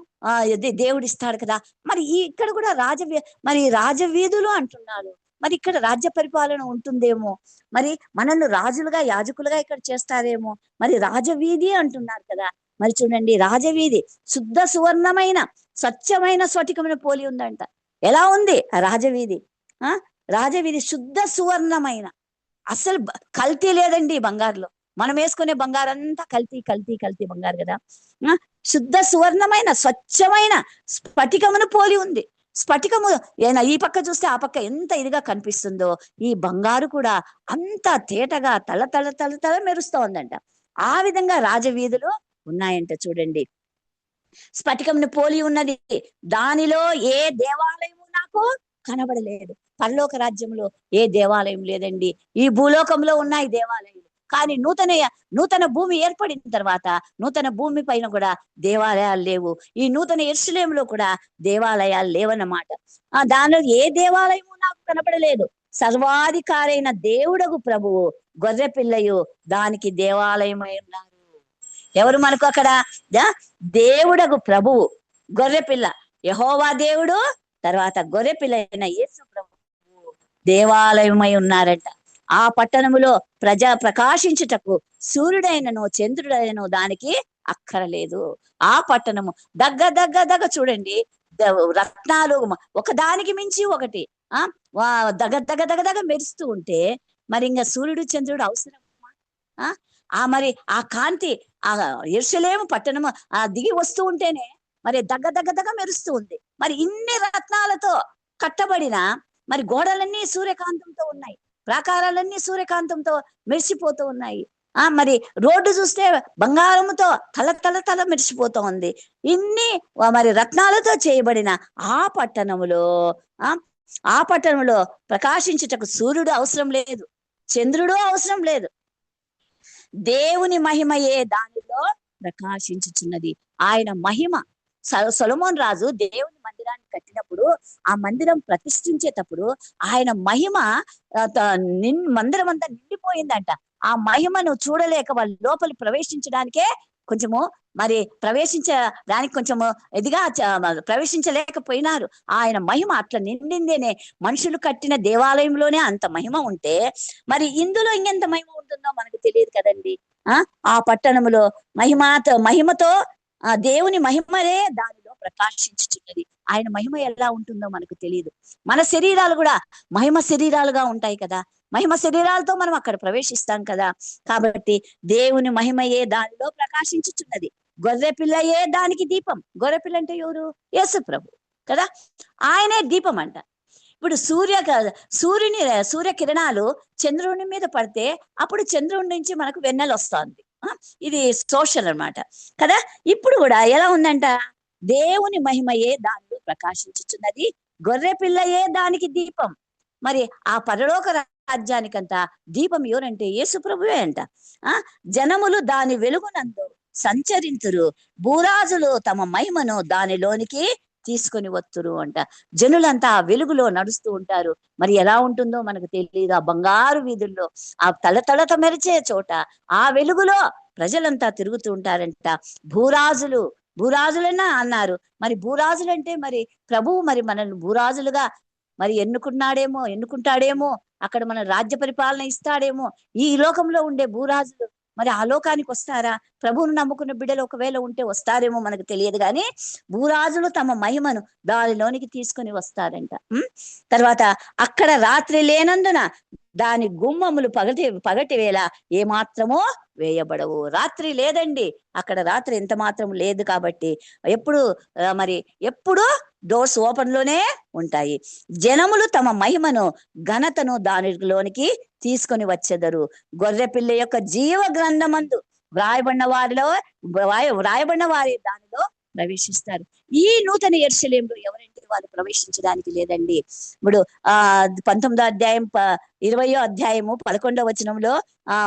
దేవుడు ఇస్తాడు కదా. మరి ఇక్కడ కూడా రాజవీధులు అంటున్నాడు. మరి ఇక్కడ రాజ్య పరిపాలన ఉంటుందేమో, మరి మనల్ని రాజులుగా యాజకులుగా ఇక్కడ చేస్తారేమో. మరి రాజవీధి అంటున్నారు కదా. మరి చూడండి, రాజవీధి శుద్ధ సువర్ణమైన స్వచ్ఛమైన స్ఫటికమైన పోలి ఉందంట. ఎలా ఉంది రాజవీధి? రాజవీధి శుద్ధ సువర్ణమైన, అసలు కల్తీ లేదండి బంగారులో. మనం వేసుకునే బంగారు అంతా కల్తీ బంగారు కదా. శుద్ధ సువర్ణమైన స్వచ్ఛమైన స్ఫటికమును పోలి ఉంది. స్ఫటికము ఈ పక్క చూస్తే ఆ పక్క ఎంత ఇదిగా కనిపిస్తుందో, ఈ బంగారు కూడా అంత తేటగా తల మెరుస్తూ ఉందంట. ఆ విధంగా రాజవీధులు ఉన్నాయంట. చూడండి, స్ఫటికమును పోలి ఉన్నది, దానిలో ఏ దేవాలయము నాకు కనబడలేదు. పరలోక రాజ్యంలో ఏ దేవాలయం లేదండి. ఈ భూలోకంలో ఉన్నాయి దేవాలయాలు, కానీ నూతన భూమి ఏర్పడిన తర్వాత నూతన భూమి పైన కూడా దేవాలయాలు లేవు. ఈ నూతన యెరూషలేములో కూడా దేవాలయాలు లేవన్నమాట. దానిలో ఏ దేవాలయము నాకు కనబడలేదు. సర్వాధికారైన దేవుడగు ప్రభువు గొర్రె పిల్లయు దానికి దేవాలయమై ఉన్నారు. ఎవరు మనకు అక్కడ? దేవుడగు ప్రభువు, గొర్రె పిల్ల, యెహోవా దేవుడు, తర్వాత గొర్రె పిల్ల అయిన యేసు ప్రభువు దేవాలయమై ఉన్నారంట. ఆ పట్టణములో ప్రకాశించుటకు సూర్యుడైనను చంద్రుడైనను దానికి అక్కరలేదు. ఆ పట్టణము దగ్గ చూడండి, రత్నాలు ఒకదానికి మించి ఒకటి దగ్గ మెరుస్తూ ఉంటే మరి ఇంకా సూర్యుడు చంద్రుడు అవసరమా? మరి ఆ కాంతి ఆ యెరూషలేము పట్టణము దిగి వస్తూ ఉంటేనే మరి దగ్గ మెరుస్తూ ఉంది. మరి ఇన్ని రత్నాలతో కట్టబడిన మరి గోడలన్నీ సూర్యకాంతంతో ఉన్నాయి, ప్రాకారాలన్నీ సూర్యకాంతంతో మెరిసిపోతూ ఉన్నాయి. మరి రోడ్డు చూస్తే బంగారముతో తల మెరిసిపోతూ ఉంది. ఇన్ని మరి రత్నాలతో చేయబడిన ఆ పట్టణములో ఆ పట్టణంలో ప్రకాశించుటకు సూర్యుడు అవసరం లేదు, చంద్రుడు అవసరం లేదు. దేవుని మహిమయే దానిలో ప్రకాశించుచున్నది. ఆయన మహిమ. సొలొమోను రాజు దేవుని మందిరాన్ని కట్టినప్పుడు, ఆ మందిరం ప్రతిష్ఠించేటప్పుడు ఆయన మహిమ మందిరం అంతా నిండిపోయిందంట. ఆ మహిమను చూడలేక వాళ్ళు లోపలి ప్రవేశించడానికే కొంచెము మరి ప్రవేశించడానికి కొంచెము ఇదిగా ప్రవేశించలేకపోయినారు. ఆయన మహిమ అట్లా నిండిందేనే. మనుషులు కట్టిన దేవాలయంలోనే అంత మహిమ ఉంటే మరి ఇందులో ఇంకెంత మహిమ ఉంటుందో మనకు తెలియదు కదండి. ఆ పట్టణంలో మహిమతో దేవుని మహిమనే దానిలో ప్రకాశించుచున్నది. ఆయన మహిమ ఎలా ఉంటుందో మనకు తెలియదు. మన శరీరాలు కూడా మహిమ శరీరాలుగా ఉంటాయి కదా, మహిమ శరీరాలతో మనం అక్కడ ప్రవేశిస్తాం కదా. కాబట్టి దేవుని మహిమయే దానిలో ప్రకాశించుచున్నది. గొర్రె పిల్లయే దానికి దీపం. గొర్రె పిల్ల అంటే ఎవరు? యేసు ప్రభు కదా, ఆయనే దీపం అంట. ఇప్పుడు సూర్య కిరణాలు చంద్రుని మీద పడితే అప్పుడు చంద్రుడి నుంచి మనకు వెన్నెల వస్తుంది. ఇది సోషల్ అన్నమాట కదా. ఇప్పుడు కూడా ఎలా ఉందంట, దేవుని మహిమయే దానిలో ప్రకాశించుచున్నది, గొర్రె పిల్లయే దానికి దీపం. మరి ఆ పరలోక రాజ్యానికంతా దీపం ఎవరంటే యేసు ప్రభువే అంట. జనములు దాని వెలుగునందు సంచరింతురు, భూరాజులు తమ మహిమను దానిలోనికి తీసుకొని వస్తురు అంట. జనులంతా ఆ వెలుగులో నడుస్తూ ఉంటారు. మరి ఎలా ఉంటుందో మనకు తెలియదు. ఆ బంగారు వీధుల్లో, ఆ తలతలత మెరిచే చోట, ఆ వెలుగులో ప్రజలంతా తిరుగుతూ ఉంటారంట. భూరాజులన్నా అన్నారు. మరి భూరాజులంటే మరి ప్రభువు మరి మనల్ని భూరాజులుగా మరి ఎన్నుకుంటాడేమో, అక్కడ మన రాజ్య పరిపాలన ఇస్తాడేమో. ఈ లోకంలో ఉండే భూరాజులు మరి ఆ లోకానికి వస్తారా? ప్రభువును నమ్ముకున్న బిడ్డలు ఒకవేళ ఉంటే వస్తారేమో మనకు తెలియదు, కానీ భూరాజులు తమ మహిమను దానిలోనికి తీసుకొని వస్తారంట. తర్వాత అక్కడ రాత్రి లేనందున దాని గుమ్మములు పగటి వేళ ఏమాత్రమో వేయబడవు. రాత్రి లేదండి అక్కడ, రాత్రి ఎంత మాత్రం లేదు. కాబట్టి ఎప్పుడు డోర్స్ ఓపెన్ లోనే ఉంటాయి. జనములు తమ మహిమను ఘనతను దానిలోనికి తీసుకొని వచ్చెదరు. గొర్రె పిల్ల యొక్క జీవ గ్రంథమందు వ్రాయబడిన వారి దానిలో ప్రవేశిస్తారు. ఈ నూతన యెరూషలేములో ఎవరంటే వాళ్ళు ప్రవేశించడానికి లేదండి. ఇప్పుడు 19వ అధ్యాయం 20వ అధ్యాయము 11వ వచనంలో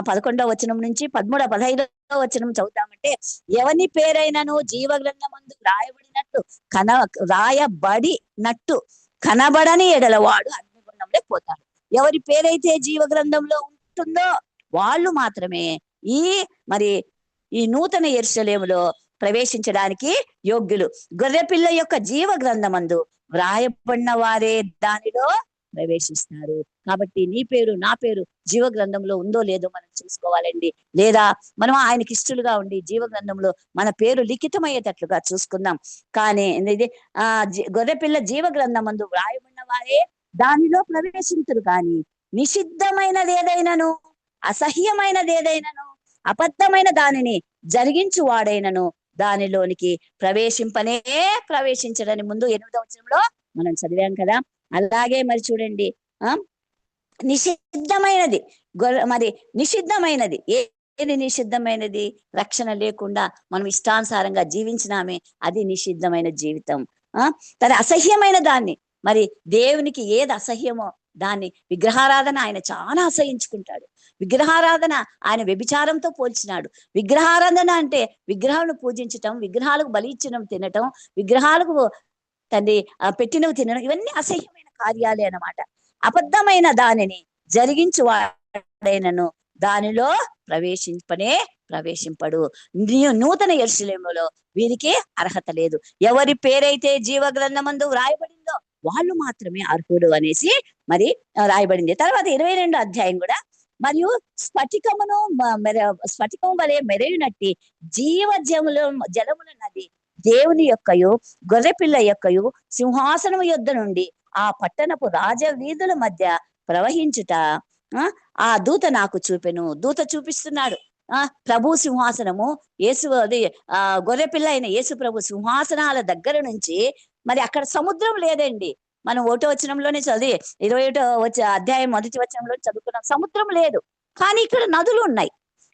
11వ వచనం నుంచి 13, 15వ వచనం చదువుతామంటే, ఎవని పేరైనను జీవ గ్రంథమందు రాయబడినట్టు కనబడని ఎడలవాడు అగ్నిగుండంలో పోతాడు. ఎవరి పేరైతే జీవ గ్రంథంలో ఉంటుందో వాళ్ళు మాత్రమే ఈ నూతన యెరూషలేములో ప్రవేశించడానికి యోగ్యులు. గొర్రెపిల్ల యొక్క జీవ గ్రంథమందు వ్రాయబడిన వారే దానిలో ప్రవేశిస్తారు. కాబట్టి నీ పేరు నా పేరు జీవ గ్రంథంలో ఉందో లేదో మనం చూసుకోవాలండి. లేదా మనం ఆయనకి ఇష్టలుగా ఉండి జీవ గ్రంథంలో మన పేరు లిఖితమయ్యేటట్లుగా చూసుకుందాం. కానీ ఇది గొర్రెపిల్ల జీవ గ్రంథమందు వ్రాయబడిన వారే దానిలో ప్రవేశించరు. కానీ నిషిద్ధమైనది ఏదైనాను, అసహ్యమైనది ఏదైనాను, అబద్ధమైన దానిని జరిగించు వాడైనను దానిలోనికి ప్రవేశించడని ముందు 8వ వచనంలో మనం చదివాం కదా. అలాగే మరి చూడండి, నిషిద్ధమైనది నిషిద్ధమైనది ఏది నిషిద్ధమైనది? రక్షణ లేకుండా మనం ఇష్టానుసారంగా జీవించినామే, అది నిషిద్ధమైన జీవితం. తన అసహ్యమైన దాన్ని, మరి దేవునికి ఏది అసహ్యమో దాన్ని, విగ్రహారాధన ఆయన చాలా అసహించుకుంటాడు. విగ్రహారాధన ఆయన వ్యభిచారంతో పోల్చినాడు. విగ్రహారాధన అంటే విగ్రహాలను పూజించటం, విగ్రహాలకు బలి ఇచ్చడం, తినటం, విగ్రహాలకు పెట్టినవి తినడం, ఇవన్నీ అసహ్యమైన కార్యాలే అన్నమాట. అబద్ధమైన దానిని జరిగించు వాడైనను దానిలో ప్రవేశింపడు. నూతన యెరూషలేములో వీరికి అర్హత లేదు. ఎవరి పేరైతే జీవ గ్రంథమందు వ్రాయబడిందో వాళ్ళు మాత్రమే అర్హుడు అనేసి మరి రాయబడింది. తర్వాత 22వ అధ్యాయం కూడా, మరియు స్ఫటికం వలె మెరయునట్టి జలముల నది దేవుని యొక్కయు గొర్రెపిల్ల యొక్కయు సింహాసనము యొద్ద నుండి ఆ పట్టణపు రాజవీధుల మధ్య ప్రవహించుట ఆ దూత నాకు చూపెను. దూత చూపిస్తున్నాడు. ప్రభు సింహాసనము, గొర్రెపిల్ల అయిన యేసు ప్రభు సింహాసనాల దగ్గర నుంచి మరి అక్కడ సముద్రం లేదండి. మనం 1వ వచనంలోనే చదివి 21వ అధ్యాయం 1వ వచనంలో చదువుకున్నాం. సముద్రం లేదు, కానీ ఇక్కడ నదులు ఉన్నాయి.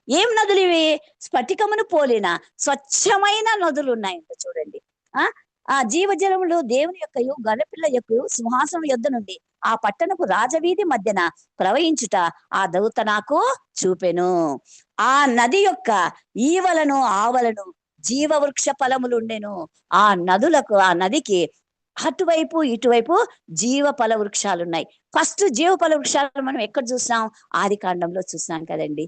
ఏం నదులు ఇవి? స్ఫటికమును పోలిన స్వచ్ఛమైన నదులు ఉన్నాయంట చూడండి. ఆ ఆ జీవజలములు దేవుని యొక్కయు గొర్రెపిల్ల యొక్కయు సింహాసనం యొద్ద నుండి ఆ పట్టణపు రాజవీధి మధ్యన ప్రవహించుట ఆ దూత నాకు చూపెను. ఆ నది యొక్క ఈవలను ఆవలను జీవవృక్ష ఫలములు ఉండెను. ఆ నదులకు, ఆ నదికి అటువైపు ఇటువైపు జీవ ఫల వృక్షాలు ఉన్నాయి. ఫస్ట్ జీవ ఫల వృక్షాలు మనం ఎక్కడ చూసాం? ఆది కాండంలో చూసాం కదండి.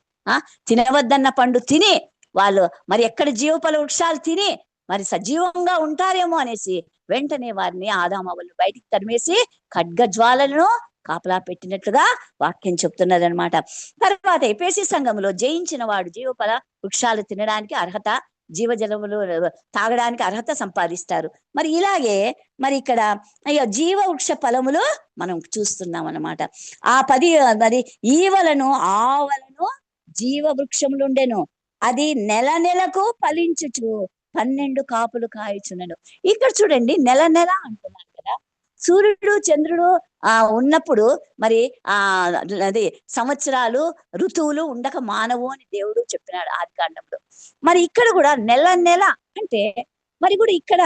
తినవద్దన్న పండు తిని వాళ్ళు మరి ఎక్కడ జీవ ఫల వృక్షాలు తిని మరి సజీవంగా ఉంటారేమో అనేసి వెంటనే వారిని ఆదామవ్వలను బయటికి తరిమేసి ఖడ్గజ్వాలను కాపలా పెట్టినట్లుగా వాక్యం చెప్తున్నది అనమాట. తర్వాత ఎఫెసీ సంఘములో జయించిన వాడు జీవఫల వృక్షాలు తినడానికి అర్హత, జీవజలములు తాగడానికి అర్హత సంపాదిస్తారు. మరి ఇలాగే మరి ఇక్కడ జీవ వృక్ష ఫలములు మనం చూస్తున్నాం అన్నమాట. ఆ 10 మరి ఈవలను ఆవలను జీవ వృక్షములు ఉండెను. అది నెల నెలకు ఫలించుచు 12 కాపులు కాయచునను. ఇక్కడ చూడండి, నెల నెల అంటున్నాను కదా. సూర్యుడు చంద్రుడు ఉన్నప్పుడు మరి అది సంవత్సరాలు ఋతువులు ఉండక మానవు అని దేవుడు చెప్పినాడు ఆది కాండంలో. మరి ఇక్కడ కూడా నెల నెల అంటే మరి కూడా ఇక్కడ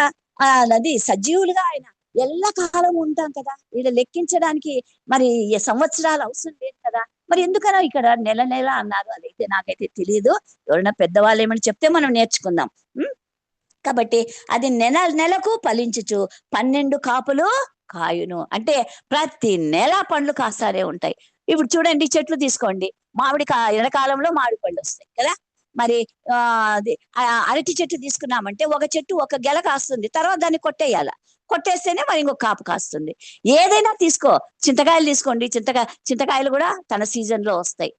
అది సజీవులుగా ఆయన ఎల్లకాలం ఉంటాం కదా. వీళ్ళు లెక్కించడానికి మరి సంవత్సరాలు అవసరం లేదు కదా. మరి ఎందుకనో ఇక్కడ నెల నెల అన్నారు. అదైతే నాకైతే తెలియదు. ఎవరైనా పెద్దవాళ్ళు ఏమని చెప్తే మనం నేర్చుకుందాం. కాబట్టి అది నెల నెలకు ఫలించుచు 12 కాపులు కాయును. అంటే ప్రతి నెల పండ్లు కాస్తానే ఉంటాయి. ఇప్పుడు చూడండి, చెట్లు తీసుకోండి. ఎండాకాలంలో మామిడి పళ్ళు వస్తాయి కదా. మరి అరటి చెట్టు తీసుకున్నామంటే ఒక చెట్టు ఒక గెల కాస్తుంది, తర్వాత దాన్ని కొట్టేస్తేనే మరి ఇంకొక కాపు కాస్తుంది. ఏదైనా తీసుకో, చింతకాయలు తీసుకోండి, చింతకాయలు కూడా తన సీజన్ లో వస్తాయి.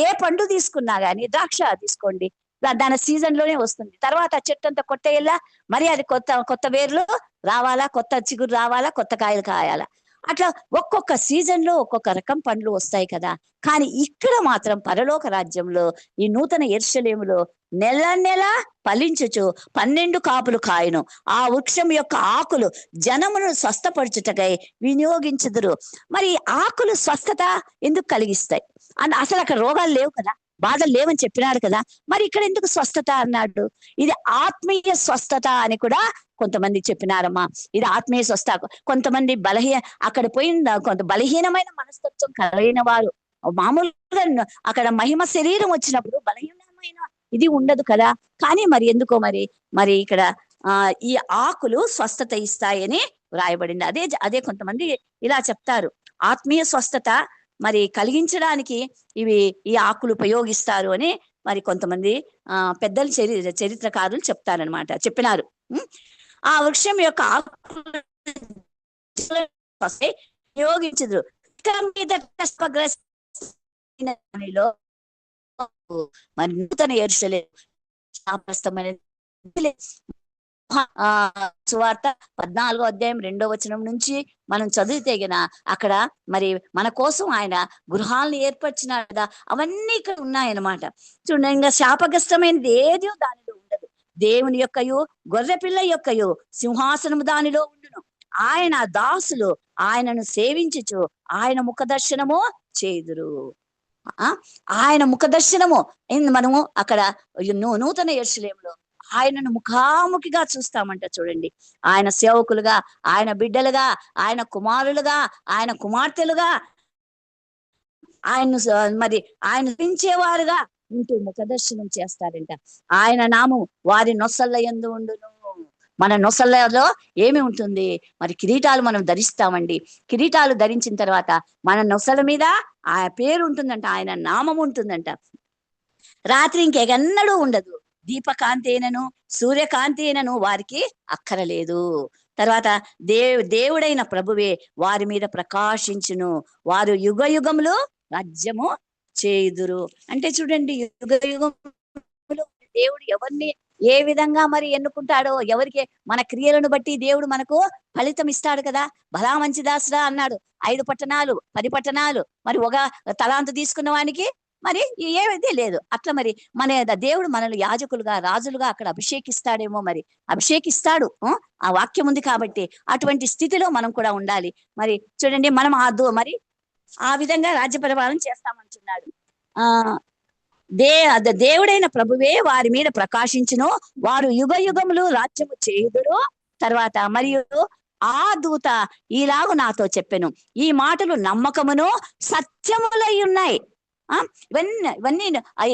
ఏ పండు తీసుకున్నా గానీ, ద్రాక్ష తీసుకోండి, దాని సీజన్ లోనే వస్తుంది. తర్వాత చెట్టు అంతా కొట్టేయాలా, మరి అది కొత్త వేర్లు రావాలా, కొత్త చిగురు రావాలా, కొత్త కాయలు కాయాలా. అట్లా ఒక్కొక్క సీజన్ లో ఒక్కొక్క రకం పండ్లు వస్తాయి కదా. కానీ ఇక్కడ మాత్రం పరలోక రాజ్యంలో ఈ నూతన యెరూషలేములో నెల నెల ఫలించుచు 12 కాపులు కాయను. ఆ వృక్షం యొక్క ఆకులు జనమును స్వస్థపరచుటకై వినియోగించుదురు. మరి ఆకులు స్వస్థత ఎందుకు కలిగిస్తాయి? అసలు అక్కడ రోగాలు లేవు కదా, బాధలు లేవని చెప్పినాడు కదా. మరి ఇక్కడ ఎందుకు స్వస్థత అన్నాడు? ఇది ఆత్మీయ స్వస్థత అని కూడా కొంతమంది చెప్పినారమ్మా. ఇది ఆత్మీయ స్వస్థ. కొంతమంది అక్కడ పోయిన కొంత బలహీనమైన మనస్తత్వం కలిగిన వారు, మామూలుగా అక్కడ మహిమ శరీరం వచ్చినప్పుడు బలహీనమైన ఇది ఉండదు కదా. కానీ మరి ఎందుకో మరి ఇక్కడ ఈ ఆకులు స్వస్థత ఇస్తాయని వ్రాయబడింది. అదే కొంతమంది ఇలా చెప్తారు. ఆత్మీయ స్వస్థత మరి కలిగించడానికి ఈ ఆకులు ఉపయోగిస్తారు అని మరి కొంతమంది పెద్దలు చరిత్రకారులు చెప్పినారు. ఆ వృక్షం యొక్క ఆకులు ఉపయోగించదు. మరి నూతన యెరూషలేము సువార్త 14వ అధ్యాయం 2వ వచనం నుంచి మనం చదివితే గిన అక్కడ మరి మన కోసం ఆయన గృహాలను ఏర్పరిచినాడు కదా. అవన్నీ ఇక్కడ ఉన్నాయన్నమాట. చూడండి, ఇంకా శాపగ్రస్తమైనది ఏది దానిలో ఉండదు. దేవుని యొక్కయు గొర్రెపిల్ల యొక్కయు సింహాసనము దానిలో ఉండును. ఆయన దాసులు ఆయనను సేవించుచు ఆయన ముఖదర్శనము చేయుదురు. ఆయన ముఖదర్శనము మనము అక్కడ నూతన యెరూషలేములో ఆయనను ముఖాముఖిగా చూస్తామంట. చూడండి, ఆయన సేవకులుగా, ఆయన బిడ్డలుగా, ఆయన కుమారులుగా, ఆయన కుమార్తెలుగా, ఆయన పెంచేవారుగా ఉంటూ ముఖదర్శనం చేస్తారంట. ఆయన నామం వారి నొసళ్ళ యందు ఉండును. మన నొసళ్ళలో ఏమి ఉంటుంది? మరి కిరీటాలు మనం ధరిస్తామండి. కిరీటాలు ధరించిన తర్వాత మన నొసల మీద ఆ పేరు ఉంటుందంట, ఆయన నామం ఉంటుందంట. రాత్రి ఇంకెన్నడూ ఉండదు. దీపకాంతి అయినను సూర్యకాంతి అయినను వారికి అక్కరలేదు. తర్వాత దేవుడైన ప్రభువే వారి మీద ప్రకాశించును. వారు యుగ యుగములు రాజ్యము చేయుదురు. అంటే చూడండి, యుగ యుగములు దేవుడు ఎవరిని ఏ విధంగా మరి ఎన్నుకుంటాడో, ఎవరికి మన క్రియలను బట్టి దేవుడు మనకు ఫలితం ఇస్తాడు కదా. భలా మంచి దాసుడా అన్నాడు. 5 పట్టణాలు 10 పట్టణాలు మరి ఒక తలాంతు తీసుకున్న వానికి మరి ఏది లేదు. అట్లా మరి మన దేవుడు మనల్ని యాజకులుగా రాజులుగా అక్కడ అభిషేకిస్తాడేమో, మరి అభిషేకిస్తాడు. ఆ వాక్యం ఉంది కాబట్టి అటువంటి స్థితిలో మనం కూడా ఉండాలి. మరి చూడండి, మనం మరి ఆ విధంగా రాజ్య పరిపాలన చేస్తామంటున్నాడు. ఆ దేవుడైన ప్రభువే వారి మీద ప్రకాశించును, వారు యుగ యుగములు రాజ్యము చేయుదురు. తర్వాత మరియు ఆ దూత ఈలాగు నాతో చెప్పెను, ఈ మాటలు నమ్మకమును సత్యములై ఉన్నాయి. ఇవన్నీ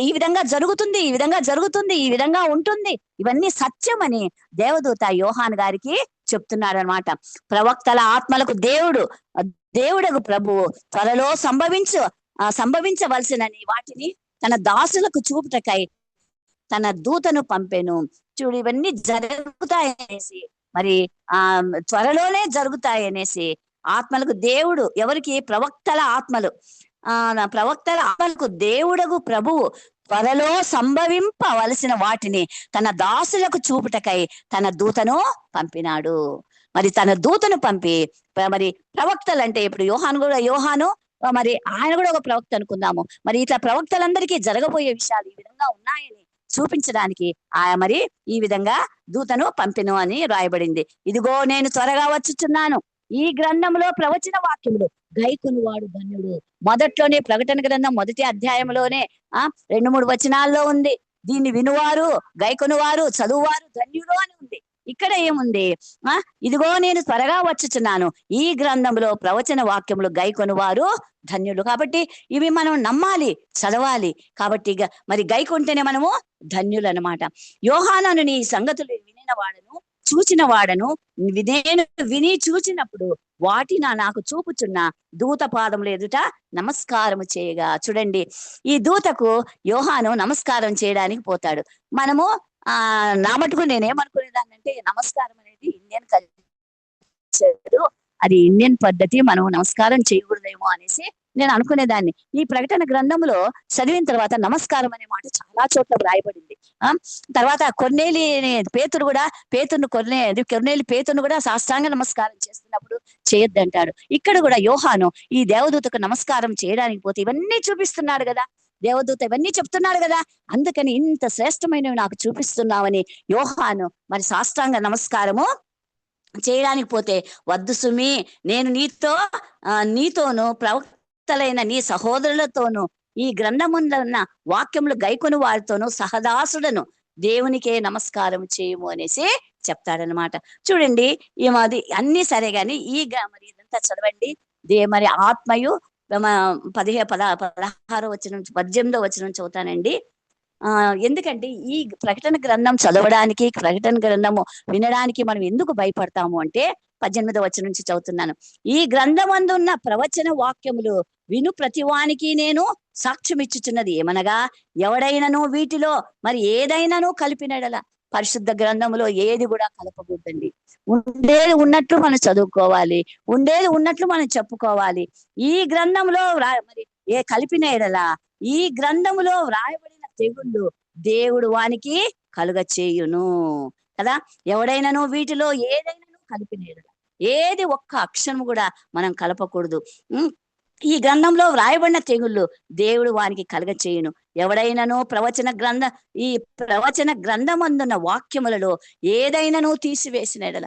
ఈ విధంగా జరుగుతుంది, ఈ విధంగా జరుగుతుంది, ఈ విధంగా ఉంటుంది, ఇవన్నీ సత్యమని దేవదూత యోహాన్ గారికి చెప్తున్నాడు అనమాట. ప్రవక్తల ఆత్మలకు దేవుడకు ప్రభువు త్వరలో సంభవించవలసినని వాటిని తన దాసులకు చూపుటకై తన దూతను పంపెను. చూడు, ఇవన్నీ జరుగుతాయనేసి, మరి త్వరలోనే జరుగుతాయనేసి ఆత్మలకు దేవుడు, ఎవరికి? ప్రవక్తల ఆత్మలు. ప్రవక్తల ఆత్మలకు దేవుడగు ప్రభువు త్వరలో సంభవింపవలసిన వాటిని తన దాసులకు చూపుటకై తన దూతను పంపినాడు. మరి తన దూతను పంపి, మరి ప్రవక్తలు అంటే ఇప్పుడు యోహాను మరి ఆయన కూడా ఒక ప్రవక్త అనుకుందాము. మరి ఇట్లా ప్రవక్తలందరికీ జరగబోయే విషయాలు ఈ విధంగా ఉన్నాయని చూపించడానికి మరి ఈ విధంగా దూతను పంపెను అని రాయబడింది. ఇదిగో నేను త్వరగా వచ్చుచున్నాను, ఈ గ్రంథంలో ప్రవచన వాక్యములు గైకొనువాడు ధన్యుడు. మొదట్లోనే ప్రకటన గ్రంథం 1వ అధ్యాయంలోనే 2-3 వచనాల్లో ఉంది. దీన్ని వినువారు, గైకొనువారు, చదువువారు ధన్యులు అని ఉంది. ఇక్కడ ఏముంది? ఇదిగో నేను త్వరగా వచ్చుచున్నాను, ఈ గ్రంథంలో ప్రవచన వాక్యములు గైకొనువారు ధన్యులు. కాబట్టి ఇవి మనం నమ్మాలి, చదవాలి. కాబట్టి మరి గైకొంటేనే మనము ధన్యులు అనమాట. యోహాను నీ సంగతులు వినిన వాడను, చూచిన వాడను, నేను విని చూచినప్పుడు వాటిని నాకు చూపుచున్న దూత పాదములు ఎదుట నమస్కారము చేయగా. చూడండి, ఈ దూతకు యోహాను నమస్కారం చేయడానికి పోతాడు. మనము నా మటుకు నేనేమనుకునేదాన్ని అంటే, నమస్కారం అనేది ఇండియన్ కల్చర్, అది ఇండియన్ పద్ధతి, మనం నమస్కారం చేయకూడదేమో అనేసి నేను అనుకునేదాన్ని. ఈ ప్రకటన గ్రంథంలో చదివిన తర్వాత నమస్కారం అనే మాట చాలా చోట్ల వ్రాయబడింది. తర్వాత పేతురును కూడా సాష్టాంగ నమస్కారం చేస్తున్నప్పుడు చేయొద్దంటాడు. ఇక్కడ కూడా యోహాను ఈ దేవదూతకు నమస్కారం చేయడానికి పోతే ఇవన్నీ చూపిస్తున్నాడు కదా, దేవదూత ఇవన్నీ చెప్తున్నాడు కదా, అందుకని ఇంత శ్రేష్టమైనవి నాకు చూపిస్తున్నావని యోహాను మరి సాష్టాంగ నమస్కారము చేయడానికి పోతే, వద్దు సుమి, నేను నీతోను ప్రవక్తలైన నీ సహోదరులతోనూ ఈ గ్రంథములో ఉన్న వాక్యములు గైకొని వారితోనూ సహదాసుడను, దేవునికే నమస్కారం చేయము అనేసి చెప్తాడనమాట. చూడండి, అది అన్ని సరే గాని మరి ఇదంతా చదవండి. మరి ఆత్మయు 16వ వచనం 18వ వచనం చదువుతానండి. ఎందుకంటే ఈ ప్రకటన గ్రంథం చదవడానికి, ప్రకటన గ్రంథము వినడానికి మనం ఎందుకు భయపడతాము అంటే, 18వ వచనం నుంచి చదువుతున్నాను. ఈ గ్రంథమందున్న ప్రవచన వాక్యములు విను ప్రతివానికి నేను సాక్ష్యం ఇచ్చుచున్నది ఏమనగా, ఎవడైనాను వీటిలో మరి ఏదైనాను కలిపినడల, పరిశుద్ధ గ్రంథములో ఏది కూడా కలపకూడదండి. ఉండేది ఉన్నట్లు మనం చదువుకోవాలి, ఉండేది ఉన్నట్లు మనం చెప్పుకోవాలి. ఈ గ్రంథంలో మరి కలిపిన ఎడల, ఈ గ్రంథములో వ్రాయబడిన తెగుళ్ళు దేవుడు వానికి కలుగ చేయును కదా. ఎవడైనాను వీటిలో ఏదైనాను కలిపిన ఎడల, ఏది ఒక్క అక్షరం కూడా మనం కలపకూడదు. ఈ గ్రంథంలో వ్రాయబడిన తెగుళ్ళు దేవుడు వానికి కలుగ చేయును. ఎవడైనాను ఈ ప్రవచన గ్రంథమందున్న వాక్యములలో ఏదైనాను తీసివేసిన ఎడల,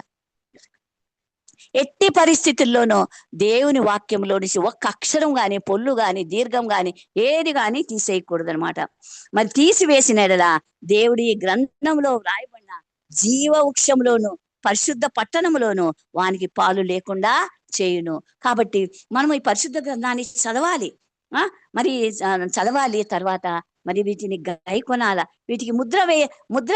ఎట్టి పరిస్థితుల్లోనూ దేవుని వాక్యంలో నుంచి ఒక్క అక్షరం గాని, పొల్లు గాని, దీర్ఘం గాని, ఏది గాని తీసేయకూడదు అనమాట. మరి తీసివేసిన ఎడల దేవుడి గ్రంథంలో వ్రాయబడిన జీవ వృక్షంలోను పరిశుద్ధ పట్టణములోను వానికి పాలు లేకుండా చేయును. కాబట్టి మనం ఈ పరిశుద్ధ గ్రంథాన్ని చదవాలి, చదవాలి. తర్వాత మరి వీటిని గైకొనాల, వీటికి ముద్ర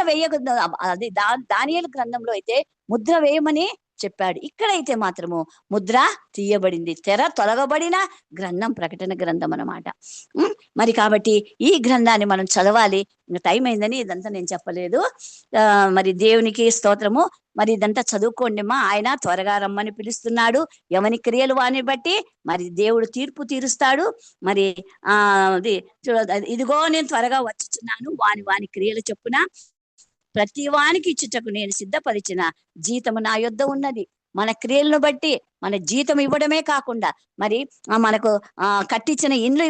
వేయకుండా. అది దానియేలు గ్రంథంలో అయితే ముద్ర వేయమని చెప్పాడు. ఇక్కడైతే మాత్రము ముద్ర తీయబడింది. తెర తొలగబడిన గ్రంథం ప్రకటన గ్రంథం అన్నమాట. మరి కాబట్టి ఈ గ్రంథాన్ని మనం చదవాలి. టైం అయిందని ఇదంతా నేను చెప్పలేదు. మరి దేవునికి స్తోత్రము. మరి ఇదంతా చదువుకోండిమ్మా. ఆయన త్వరగా రమ్మని పిలుస్తున్నాడు. ఎవని క్రియలు వాని బట్టి మరి దేవుడు తీర్పు తీరుస్తాడు. మరి ఇదిగో నేను త్వరగా వచ్చుచున్నాను, వాని క్రియలు చొప్పున ప్రతి వానికి ఇచ్చుటకు నేను సిద్ధపరిచిన జీతము నా యొద్ద ఉన్నది. మన క్రియలను బట్టి మన జీతం ఇవ్వడమే కాకుండా మరి మనకు కట్టించిన ఇండ్లు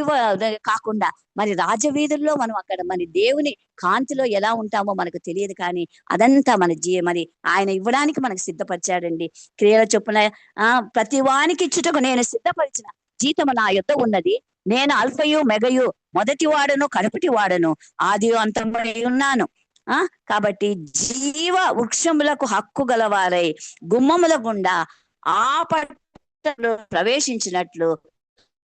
కాకుండా మరి రాజవీధుల్లో మనం అక్కడ మరి దేవుని కాంతిలో ఎలా ఉంటామో మనకు తెలియదు, కానీ అదంతా మన మరి ఆయన ఇవ్వడానికి మనకు సిద్ధపరిచాడండి. క్రియల చొప్పున ప్రతి వానికి ఇచ్చుటకు నేను సిద్ధపరిచిన జీతము నా యొద్ద ఉన్నది, నేను అల్ఫయు మెగయు, మొదటి వాడను కడపటి వాడను, ఆది అంతమై ఉన్నాను. కాబట్టి జీవ వృక్షములకు హక్కు గలవారై గుమ్మముల గుండా ఆ పట్టణంలో ప్రవేశించినట్లు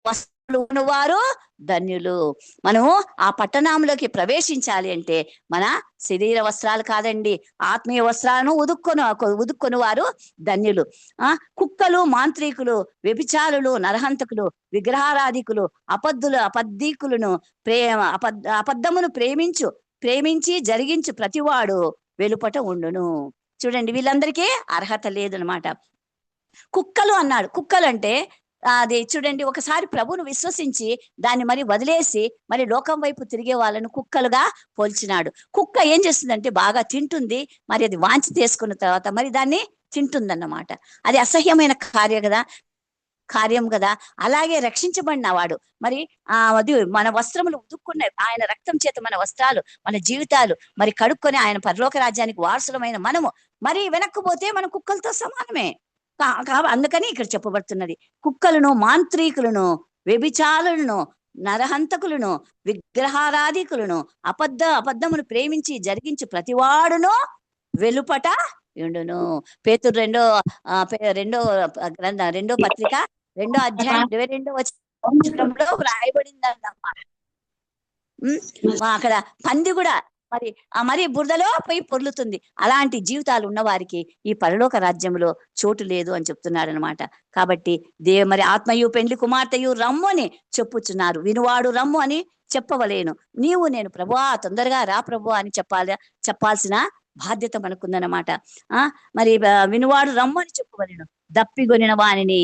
వస్త్రాలు వారు ధన్యులు. మనము ఆ పట్టణంలోకి ప్రవేశించాలి అంటే మన శరీర వస్త్రాలు కాదండి, ఆత్మీయ వస్త్రాలను ఉదుక్కొని వారు ధన్యులు. కుక్కలు, మాంత్రికులు, వ్యభిచారులు, నరహంతకులు, విగ్రహారాధికులు, అబద్ధీకులను అబద్ధమును ప్రేమించి జరిగించు ప్రతివాడు వెలుపట ఉండును. చూడండి, వీళ్ళందరికీ అర్హత లేదనమాట. కుక్కలు అన్నాడు. కుక్కలు అంటే అది చూడండి, ఒకసారి ప్రభువును విశ్వసించి దాన్ని మరి వదిలేసి మరి లోకం వైపు తిరిగే వాళ్ళను కుక్కలుగా పోల్చినాడు. కుక్క ఏం చేస్తుందంటే బాగా తింటుంది, మరి అది వాంచి తీసుకున్న తర్వాత మరి దాన్ని తింటుందన్నమాట. అది అసహ్యమైన కార్యం కదా. అలాగే రక్షించబడిన వాడు మరి అది మన వస్త్రములు ఉదుక్కున్న ఆయన రక్తం చేత మన వస్త్రాలు, మన జీవితాలు మరి కడుక్కొని ఆయన పరలోక రాజ్యానికి వారసులమైన మనము మరి వెనక్కిపోతే మన కుక్కలతో సమానమే. అందుకని ఇక్కడ చెప్పబడుతున్నది, కుక్కలను, మాంత్రికులను, వ్యభిచారులను, నరహంతకులను, విగ్రహారాధికులను, అబద్ధమును ప్రేమించి జరిగించి ప్రతివాడును వెలుపట ఉండును. పేతురు రెండో పత్రిక 2వ అధ్యాయం 22వ వచనంలో వ్రాయబడిందన్నమాట. అక్కడ పంది కూడా మరి బురదలో పోయి పొర్లుతుంది. అలాంటి జీవితాలు ఉన్న వారికి ఈ పరలోక రాజ్యంలో చోటు లేదు అని చెప్తున్నాడు అనమాట. కాబట్టి మరి ఆత్మయు పెండ్లి కుమార్తెయు రమ్ము అని చెప్పుచున్నారు, వినువాడు రమ్ము అని చెప్పవలేను. నీవు నేను ప్రభువా తొందరగా రా ప్రభువా అని చెప్పాల్సిన బాధ్యత మనకుందనమాట. మరి వినువాడు రమ్ము అని చెప్పవలేను, దప్పిగొనిన వాణిని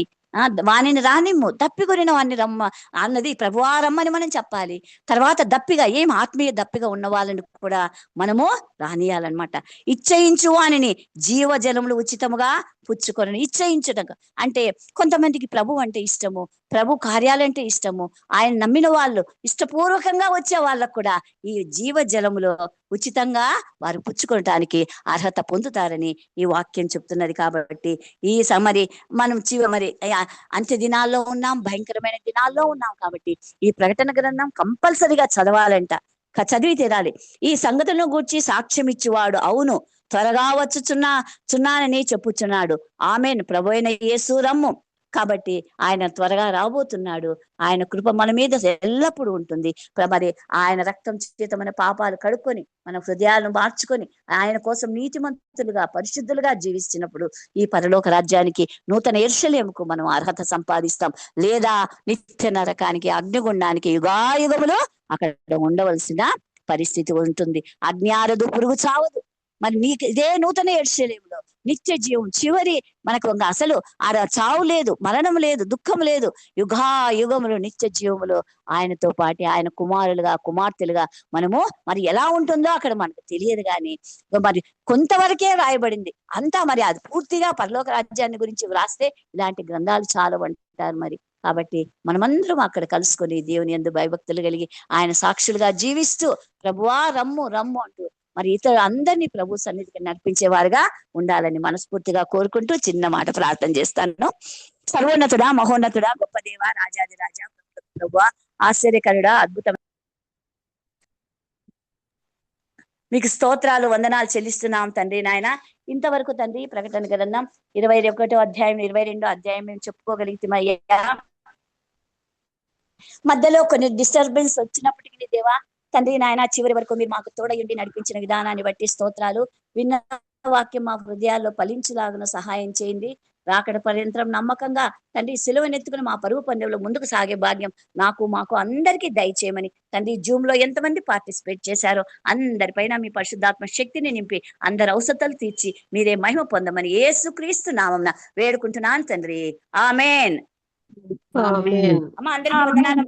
రానిమ్ము, దప్పిగొనిన వాణ్ణి రమ్మ అన్నది ప్రభువా రమ్మని మనం చెప్పాలి. తర్వాత దప్పిగా ఆత్మీయ దప్పిగా ఉన్న వాళ్ళని కూడా మనము రానియాలన్నమాట. ఇచ్చయించు వాణిని జీవజలములు ఉచితముగా పుచ్చుకొని. ఇచ్చయించడం అంటే కొంతమందికి ప్రభు అంటే ఇష్టము, ప్రభు కార్యాలంటే ఇష్టము, ఆయన నమ్మిన వాళ్ళు ఇష్టపూర్వకంగా వచ్చే వాళ్ళకు కూడా ఈ జీవజలములో ఉచితంగా వారు పుచ్చుకోవటానికి అర్హత పొందుతారని ఈ వాక్యం చెప్తున్నది. కాబట్టి ఈ మరి మనం మరి అంత్య దినాల్లో ఉన్నాం, భయంకరమైన దినాల్లో ఉన్నాం. కాబట్టి ఈ ప్రకటన గ్రంథం కంపల్సరిగా చదవాలంట, చదివి తీరాలి. ఈ సంగతులను గూర్చి సాక్ష్యం ఇచ్చేవాడు అవును త్వరగా చున్నానని చెప్పుచున్నాడు. ఆమేన్. ప్రభువైన యేసు రమ్ము. కాబట్టి ఆయన త్వరగా రాబోతున్నాడు. ఆయన కృప మన మీద ఎల్లప్పుడూ ఉంటుంది. మరి ఆయన రక్తం చేత మన పాపాలు కడుక్కొని మన హృదయాలను మార్చుకొని ఆయన కోసం నీతిమంతులుగా పరిశుద్ధులుగా జీవిస్తున్నప్పుడు ఈ పరలోక రాజ్యానికి, నూతన యెరూషలేముకు మనం అర్హత సంపాదిస్తాం. లేదా నిత్య నరకానికి, అగ్నిగుండానికి యుగాయుగములో అక్కడ ఉండవలసిన పరిస్థితి ఉంటుంది. అజ్ఞారదు, పురుగు చావదు. మరి నీకు ఇదే నూతన యెరూషలేములో నిత్య జీవం, చివరి మనకు అసలు చావు లేదు, మరణం లేదు, దుఃఖం లేదు. యుగములు నిత్య జీవములో ఆయనతో పాటు ఆయన కుమారులుగా, కుమార్తెలుగా మనము మరి ఎలా ఉంటుందో అక్కడ మనకు తెలియదు, కానీ మరి కొంతవరకే రాయబడింది. అంతా మరి అది పూర్తిగా పరలోక రాజ్యాన్ని గురించి వ్రాస్తే ఇలాంటి గ్రంథాలు చాలా అంటారు. మరి కాబట్టి మనమందరం అక్కడ కలుసుకొని దేవుని యందు భయభక్తులు కలిగి ఆయన సాక్షులుగా జీవిస్తూ ప్రభువా రమ్ము రమ్ము అంటూ మరి ఇతరు అందరినీ ప్రభు సన్నిధికి నడిపించేవారుగా ఉండాలని మనస్ఫూర్తిగా కోరుకుంటూ చిన్న మాట ప్రార్థన చేస్తాను. సర్వోన్నతుడా, మహోన్నతుడా, గొప్ప దేవ, రాజాది రాజా, ప్రభువా, ఆశ్చర్యకరుడా, అద్భుతం మీకు స్తోత్రాలు, వందనాలు చెల్లిస్తున్నాం తండ్రి. నాయన ఇంతవరకు తండ్రి ప్రకటన గ్రంథం 21వ అధ్యాయం 22వ అధ్యాయం మేము చెప్పుకోగలిగితే మధ్యలో కొన్ని డిస్టర్బెన్స్ వచ్చినప్పటికీ దేవా తండ్రి నాయన చివరి వరకు మీరు మాకు తోడయుండి నడిపించిన విధానాన్ని బట్టి స్తోత్రాలు. విన్న వాక్యం మా హృదయాల్లో ఫలించులాగున సహాయం చేయండి. రాకడ పర్యంతరం నమ్మకంగా తండ్రి సిలువనెత్తుకుని మా పరుగు పందెంలో ముందుకు సాగే భాగ్యం మాకు అందరికీ దయచేయమని తండ్రి జూమ్ లో ఎంతమంది పార్టిసిపేట్ చేశారో అందరిపైన మీ పరిశుద్ధాత్మ శక్తిని నింపి అందరి అవసరాలు తీర్చి మీరే మహిమ పొందమని యేసుక్రీస్తు నామమున వేడుకుంటున్నాను తండ్రి. ఆమేన్. అమ్మ అందరికీ వందనాలు.